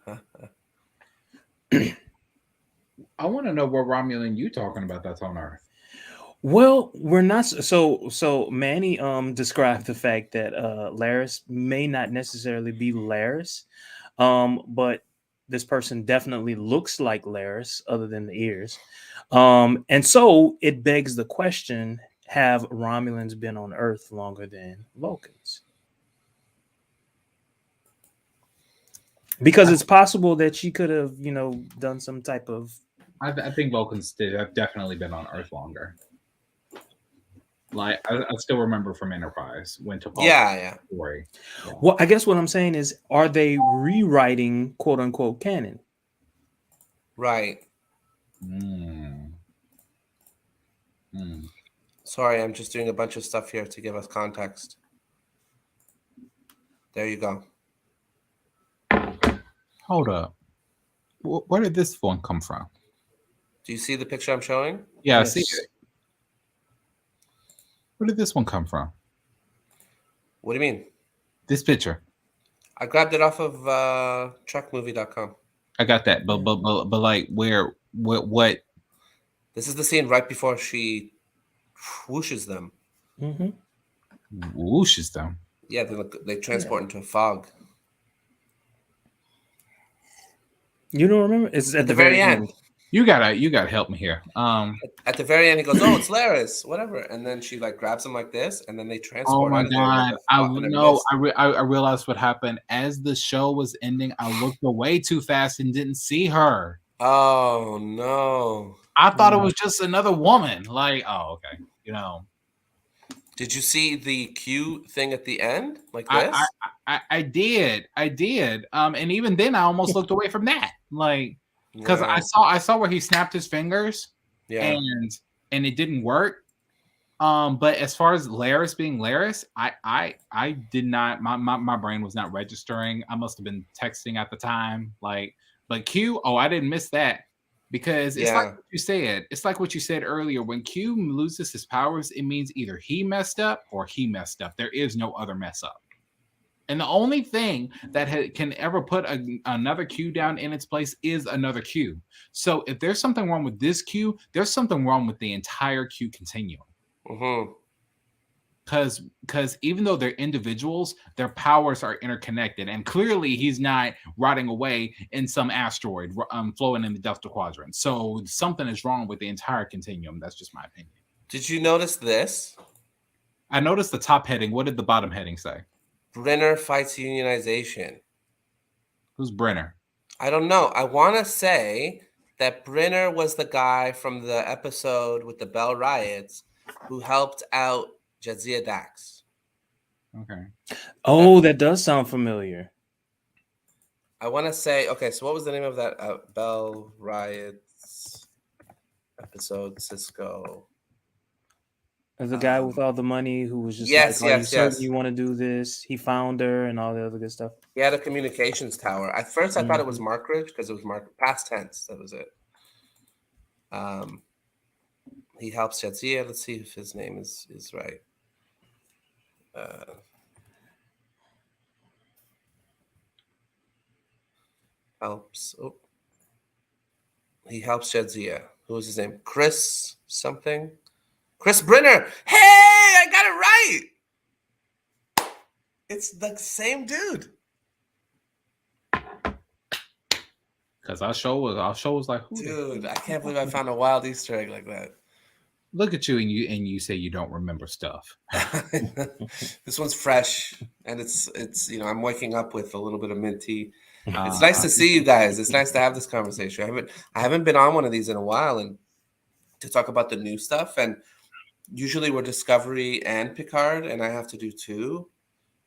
want to know what Romulan you talking about that's on Earth. Well, we're not. So Manny described the fact that Laris may not necessarily be Laris, but this person definitely looks like Laris, other than the ears. And so it begs the question: have Romulans been on Earth longer than Vulcans? Because it's possible that she could have, you know, done some type of... I think Vulcans have definitely been on Earth longer. Like, I still remember from Enterprise when T'Pol story. Yeah. Well, I guess what I'm saying is, are they rewriting "quote unquote" canon? Right. Sorry, I'm just doing a bunch of stuff here to give us context. There you go. Hold up. Where did this one come from? Do you see the picture I'm showing? Yeah, yes. I see it. Where did this one come from? What do you mean? This picture. I grabbed it off of trekmovie.com. I got that, but like what? This is the scene right before she whooshes them. Mm-hmm. Whooshes them? Yeah, they transport into a fog. You don't remember? It's at the very end. You gotta help me here. At the very end, he goes, "Oh, it's Laris, whatever," and then she like grabs him like this, and then they transport. Oh my god! I realized what happened as the show was ending. I looked away too fast and didn't see her. Oh no! I thought it was just another woman. Like, oh okay, you know. Did you see the Q thing at the end, like this? I did. And even then, I almost looked away from that, like, because I saw where he snapped his fingers, and it didn't work. But as far as Laris being Laris, I did not. My brain was not registering. I must have been texting at the time, like. But Q, I didn't miss that. Because it's like what you said. It's like what you said earlier. When Q loses his powers, it means either he messed up or he messed up. There is no other mess up. And the only thing that can ever put another Q down in its place is another Q. So if there's something wrong with this Q, there's something wrong with the entire Q continuum. Mm-hmm. Because even though they're individuals, their powers are interconnected, and clearly he's not rotting away in some asteroid flowing in the Delta Quadrant. So something is wrong with the entire continuum. That's just my opinion. Did you notice this? I noticed the top heading. What did the bottom heading say? Brenner fights unionization. Who's Brenner? I don't know. I want to say that Brenner was the guy from the episode with the Bell Riots who helped out Jadzia Dax. Okay. Oh, that does sound familiar. I want to say, okay, so what was the name of that Bell Riots episode, Cisco? The guy with all the money who was just yes, like, are you certain you want to do this? He found her and all the other good stuff. He had a communications tower. At first, I thought it was Markridge because it was past tense. That was it. He helps Jadzia. Let's see if his name is right. Helps. Oh, he helps Jadzia. Who was his name? Chris something. Chris Brenner. Hey, I got it right. It's the same dude. Because our show was like, dude, I can't believe I found a wild Easter egg like that. Look at you and you say you don't remember stuff. This one's fresh, and it's I'm waking up with a little bit of mint tea. It's nice to see you guys. It's nice to have this conversation. I haven't been on one of these in a while, and to talk about the new stuff. And usually we're Discovery and Picard, and I have to do two,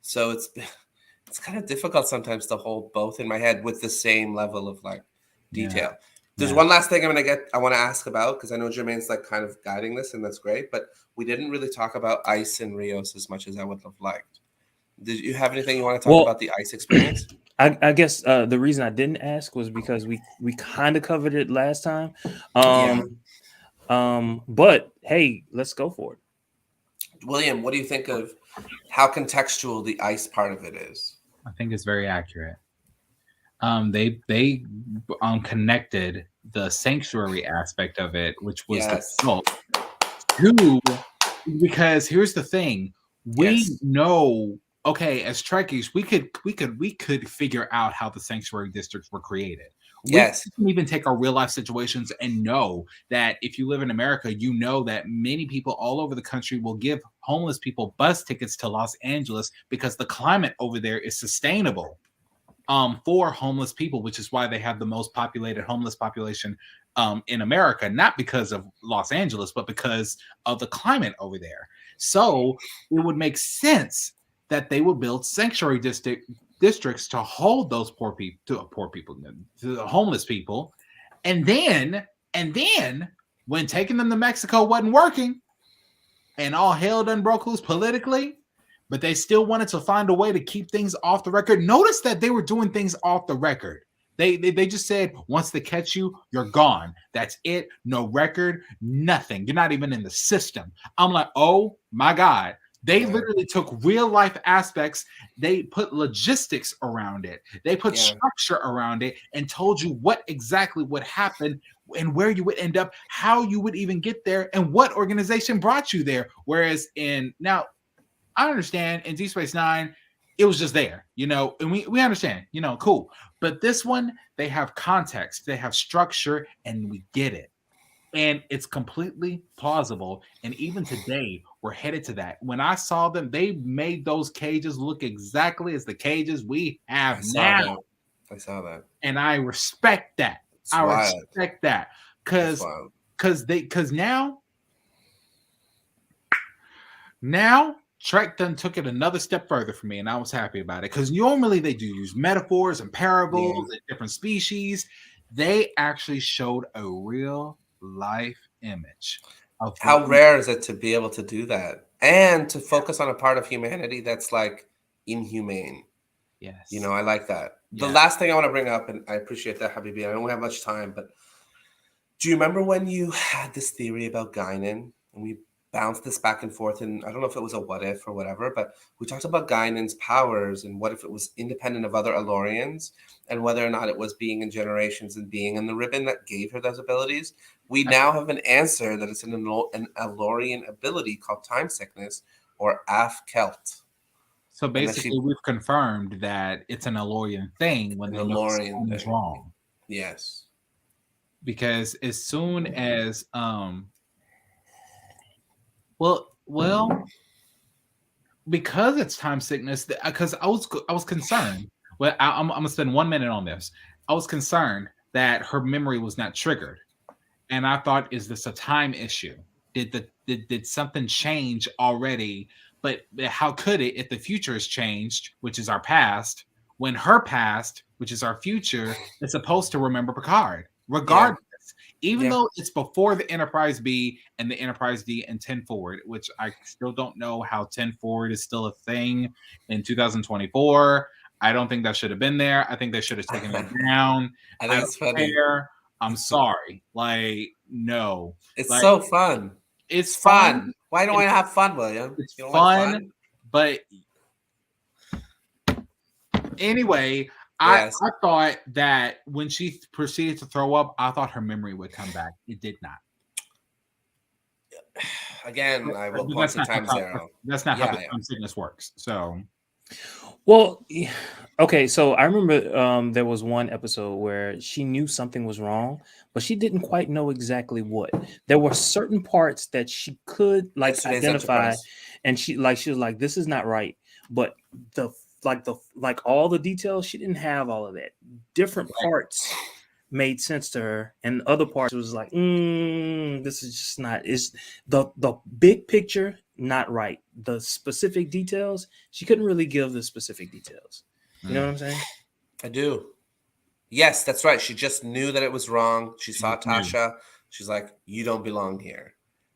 so it's kind of difficult sometimes to hold both in my head with the same level of like detail. Yeah. There's one last thing I want to ask about, because I know Jermaine's like kind of guiding this, and that's great, but we didn't really talk about ice and Rios as much as I would have liked. Did you have anything you want to talk about the ice experience? I guess the reason I didn't ask was because we kind of covered it last time. But hey, let's go for it. William, what do you think of how contextual the ice part of it is? I think it's very accurate. They connected the sanctuary aspect of it, which was the cult, because here's the thing: we know, okay, as Trekkies, we could figure out how the sanctuary districts were created. We can even take our real life situations and know that if you live in America, you know that many people all over the country will give homeless people bus tickets to Los Angeles because the climate over there is sustainable for homeless people, which is why they have the most populated homeless population in America, not because of Los Angeles, but because of the climate over there. So it would make sense that they would build sanctuary districts to hold those to the homeless people, and then when taking them to Mexico wasn't working, and all hell done broke loose politically, but they still wanted to find a way to keep things off the record. Notice that they were doing things off the record. They just said, once they catch you, you're gone. That's it. No record, nothing. You're not even in the system. I'm like, oh my God. They literally took real life aspects. They put logistics around it. They put structure around it and told you what exactly would happen and where you would end up, how you would even get there, and what organization brought you there. Whereas now, I understand in Deep Space Nine, it was just there, and we understand, cool. But this one, they have context, they have structure, and we get it. And it's completely plausible. And even today, we're headed to that. When I saw them, they made those cages look exactly as the cages we have now. I saw that. And I respect that. Respect that. Because now Now, Trek done took it another step further for me, and I was happy about it. Because normally they do use metaphors and parables and different species. They actually showed a real life image of How rare is it to be able to do that and to focus on a part of humanity that's like inhumane? Yes. You know, I like that. The last thing I want to bring up, and I appreciate that, Habibi, I don't have much time, but do you remember when you had this theory about Guinan, and we bounced this back and forth, and I don't know if it was a what if or whatever, but we talked about Guinan's powers and what if it was independent of other Elorians, and whether or not it was being in generations and being in the ribbon that gave her those abilities. We now have an answer that it's an Elorian ability called time sickness, or Af Kelt. So basically, we've confirmed that it's an Elorian thing when they know something is wrong. Yes. Because as soon as well, because it's time sickness, because I was concerned. Well, I'm gonna spend 1 minute on this. I was concerned that her memory was not triggered, and I thought, is this a time issue? Did something change already? But how could it if the future has changed, which is our past, when her past, which is our future, is supposed to remember Picard, regardless? Even though it's before the Enterprise B and the Enterprise D and 10 Forward, which I still don't know how 10 Forward is still a thing in 2024. I don't think that should have been there. I think they should have taken it down. I think it's funny. I'm sorry. Like, no. It's like, so fun. It's fun. Why don't I have fun, William? It's fun, but anyway, I thought that when she proceeded to throw up, I thought her memory would come back. It did not. Again, I will point to time zero. That's not how the time sickness works. So, well, okay. So I remember there was one episode where she knew something was wrong, but she didn't quite know exactly what. There were certain parts that she could identify, and she was like, "This is not right." But all the details, she didn't have all of that. Different parts made sense to her, and other parts was like, this is just not. Is the big picture not right? The specific details, she couldn't really give the specific details. You know what I'm saying? I do. Yes, that's right. She just knew that it was wrong. She saw Tasha. She's like, "You don't belong here.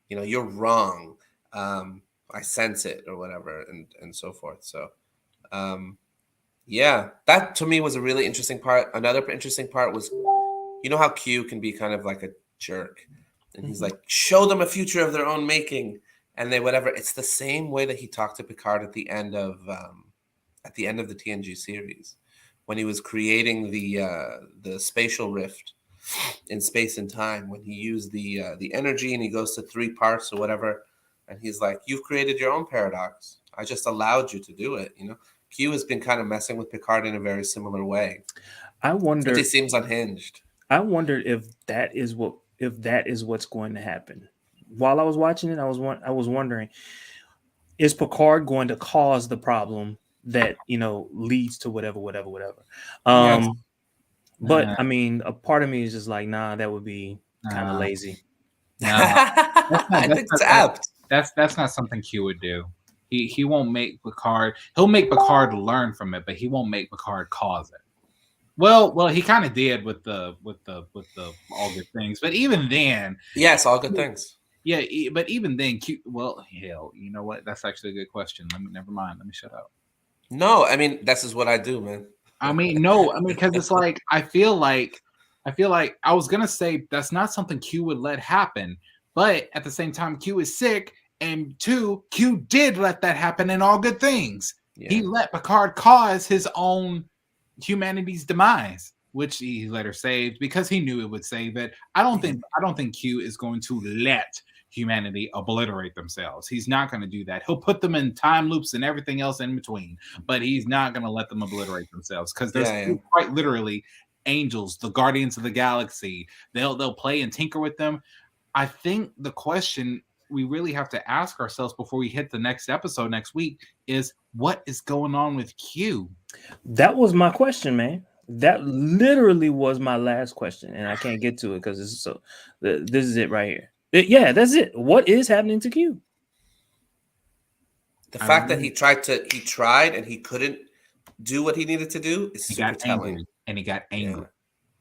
You know, you're wrong. I sense it," or whatever, and so forth. So. That to me was a really interesting part. Another interesting part was, you know how Q can be kind of like a jerk, and he's like, show them a future of their own making, and they whatever. It's the same way that he talked to Picard at the end of the TNG series, when he was creating the spatial rift in space and time, when he used the energy and he goes to 3 parts or whatever, and he's like, you've created your own paradox. I just allowed you to do it, you know. Q has been kind of messing with Picard in a very similar way. I wonder. He seems unhinged. I wondered if that is what's going to happen. While I was watching it, I was wondering, is Picard going to cause the problem that leads to whatever. Yes. But I mean, a part of me is just like, nah, that would be kind of lazy. I think it's apt. That's not something Q would do. He won't make Picard. He'll make Picard learn from it, but he won't make Picard cause it. Well, he kind of did with the all good things, but even then, yes, all good things. Yeah, but even then, Q. Well, hell, you know what? That's actually a good question. Never mind. Let me shut up. No, I mean this is what I do, man. Because it's like I feel like I was gonna say that's not something Q would let happen, but at the same time, Q is sick. And 2, Q did let that happen in All Good Things. Yeah. He let Picard cause his own humanity's demise, which he later saved because he knew it would save it. I don't think Q is going to let humanity obliterate themselves. He's not going to do that. He'll put them in time loops and everything else in between, but he's not going to let them obliterate themselves because there's quite literally angels, the guardians of the galaxy. They'll play and tinker with them. I think the question we really have to ask ourselves before we hit the next episode next week is, what is going on with Q? That was my question, man. That literally was my last question, and I can't get to it because this is it right here. Yeah, that's it. What is happening to Q? The fact that he tried and he couldn't do what he needed to do is super telling. Angry, and he got angry. Yeah.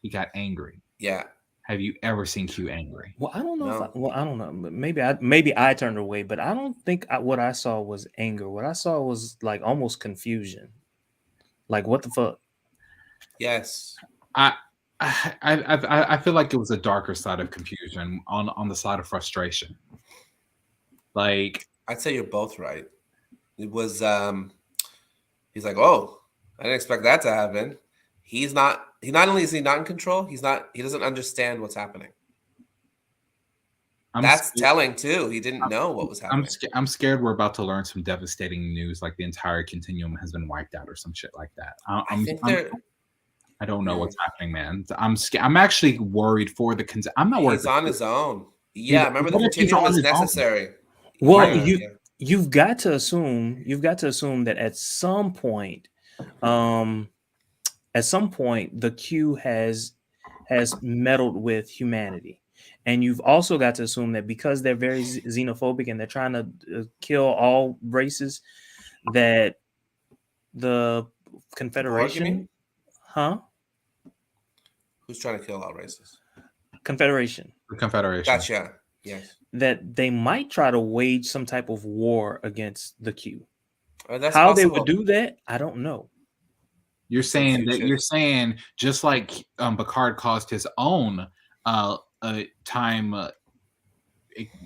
He got angry. Yeah. Have you ever seen Q angry? Well, I don't know. No. I don't know. Maybe I turned away, but I don't think what I saw was anger. What I saw was like almost confusion. Like, what the fuck? Yes. I feel like it was a darker side of confusion on the side of frustration. Like, I'd say you're both right. It was he's like, oh, I didn't expect that to happen. Not only is he not in control, he doesn't understand what's happening. That's telling too. He didn't know what was happening. I'm scared we're about to learn some devastating news, like the entire continuum has been wiped out or some shit like that. I don't know what's happening, man. I'm actually worried for the. I'm not worried. He's on his own. Yeah, remember the continuum is necessary. Well, you've got to assume that at some point, the Q has meddled with humanity. And you've also got to assume that because they're very xenophobic and they're trying to kill all races, that the Confederation, Who's trying to kill all races? Confederation. The Confederation. Gotcha. Yes. That they might try to wage some type of war against the Q. How possible. They would do that, I don't know. You're saying just like Picard caused his own time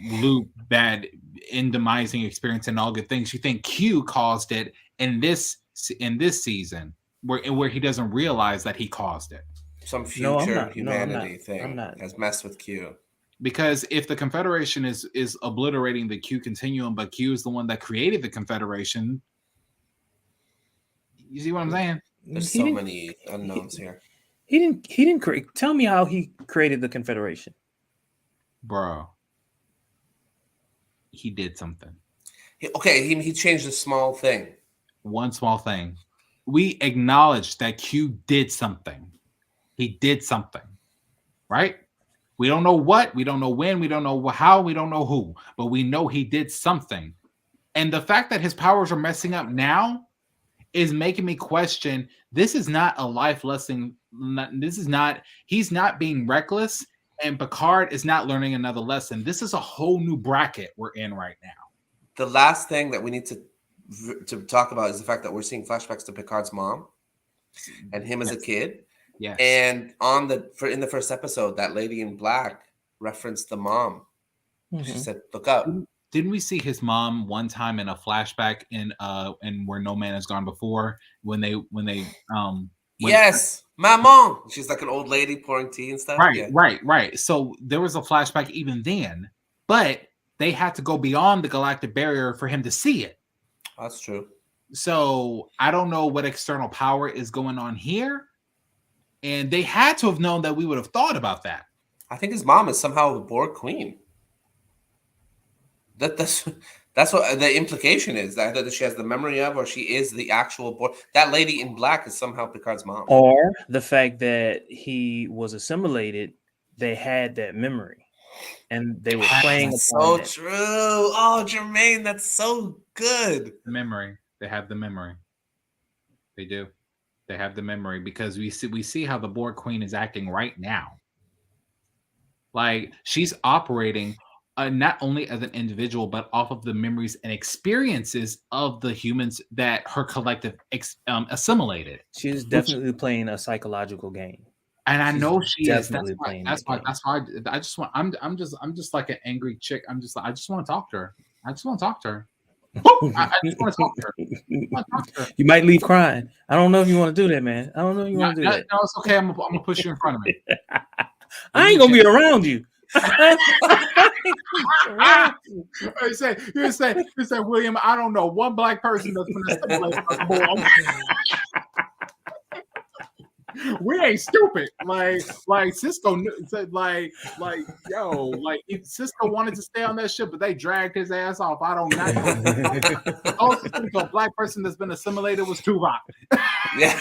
loop bad endemizing experience and all good things. You think Q caused it in this season where he doesn't realize that he caused it? Some future humanity thing has messed with Q. Because if the Confederation is obliterating the Q continuum, but Q is the one that created the Confederation, you see what I'm saying? There's so many unknowns here. He didn't create. Tell me how he created the Confederation, bro. He did something. He changed a small thing. One small thing. We acknowledge that Q did something. He did something, right? We don't know what, we don't know when, we don't know how, we don't know who, but we know he did something. And the fact that his powers are messing up now is making me question, this is not a life lesson. He's not being reckless, and Picard is not learning another lesson. This is a whole new bracket we're in right now. The last thing that we need to talk about is the fact that we're seeing flashbacks to Picard's mom and him as a kid. Yes. And in the first episode, that lady in black referenced the mom. Mm-hmm. She said, "Look up." Didn't we see his mom one time in a flashback in Where No Man Has Gone Before when they yes, my mom. She's like an old lady pouring tea and stuff. Right. So there was a flashback even then, but they had to go beyond the galactic barrier for him to see it. That's true. So I don't know what external power is going on here. And they had to have known that we would have thought about that. I think his mom is somehow the Borg queen. That's what the implication is. That she has the memory of, or she is the actual Borg. That lady in black is somehow Picard's mom. Or the fact that he was assimilated, they had that memory. And they were playing upon it. So true. Oh, Jermaine, that's so good. The memory. They have the memory. They do. They have the memory because we see how the Borg Queen is acting right now. Like she's operating not only as an individual, but off of the memories and experiences of the humans that her collective assimilated. She's definitely playing a psychological game. And I know she is. Definitely playing. That's why I just want. I'm just like an angry chick. I just want to talk to her. I just want to talk to her. I just want to talk to her. You might leave crying. I don't know if you want to do that, man. I don't know if you want to do that. No, it's okay. I'm gonna push you in front of me. I ain't gonna be around you. You say, William, I don't know one black person that's gonna stimulate us, boy. We ain't stupid. Like Cisco said, Cisco wanted to stay on that ship, but they dragged his ass off. I don't know. Also, a black person that's been assimilated was Tuvok. Yeah.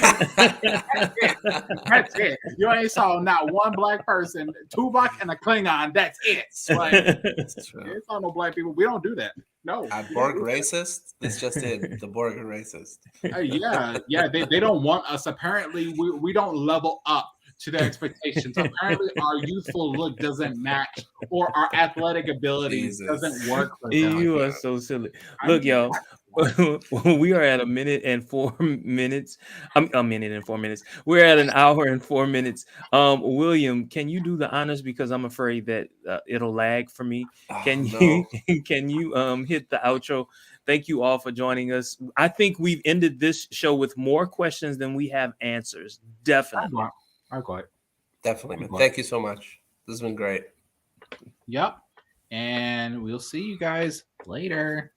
That's it. You ain't saw not one black person. Tuvok and a Klingon. That's it. Like, it's not no black people. We don't do that. No. Borg racist? This just in. The Borg are racist. Yeah. They don't want us. Apparently, we don't level up to their expectations. Apparently, our youthful look doesn't match, or our athletic abilities doesn't work for them. You are so silly. Look, y'all. We are at a minute and 4 minutes. A minute and 4 minutes. We're at an hour and 4 minutes. William, can you do the honors, because I'm afraid that it'll lag for me. Can you hit the outro? Thank you all for joining us. I think we've ended this show with more questions than we have answers. Definitely. I got it. Definitely, man. Thank you so much. This has been great. Yep. And we'll see you guys later.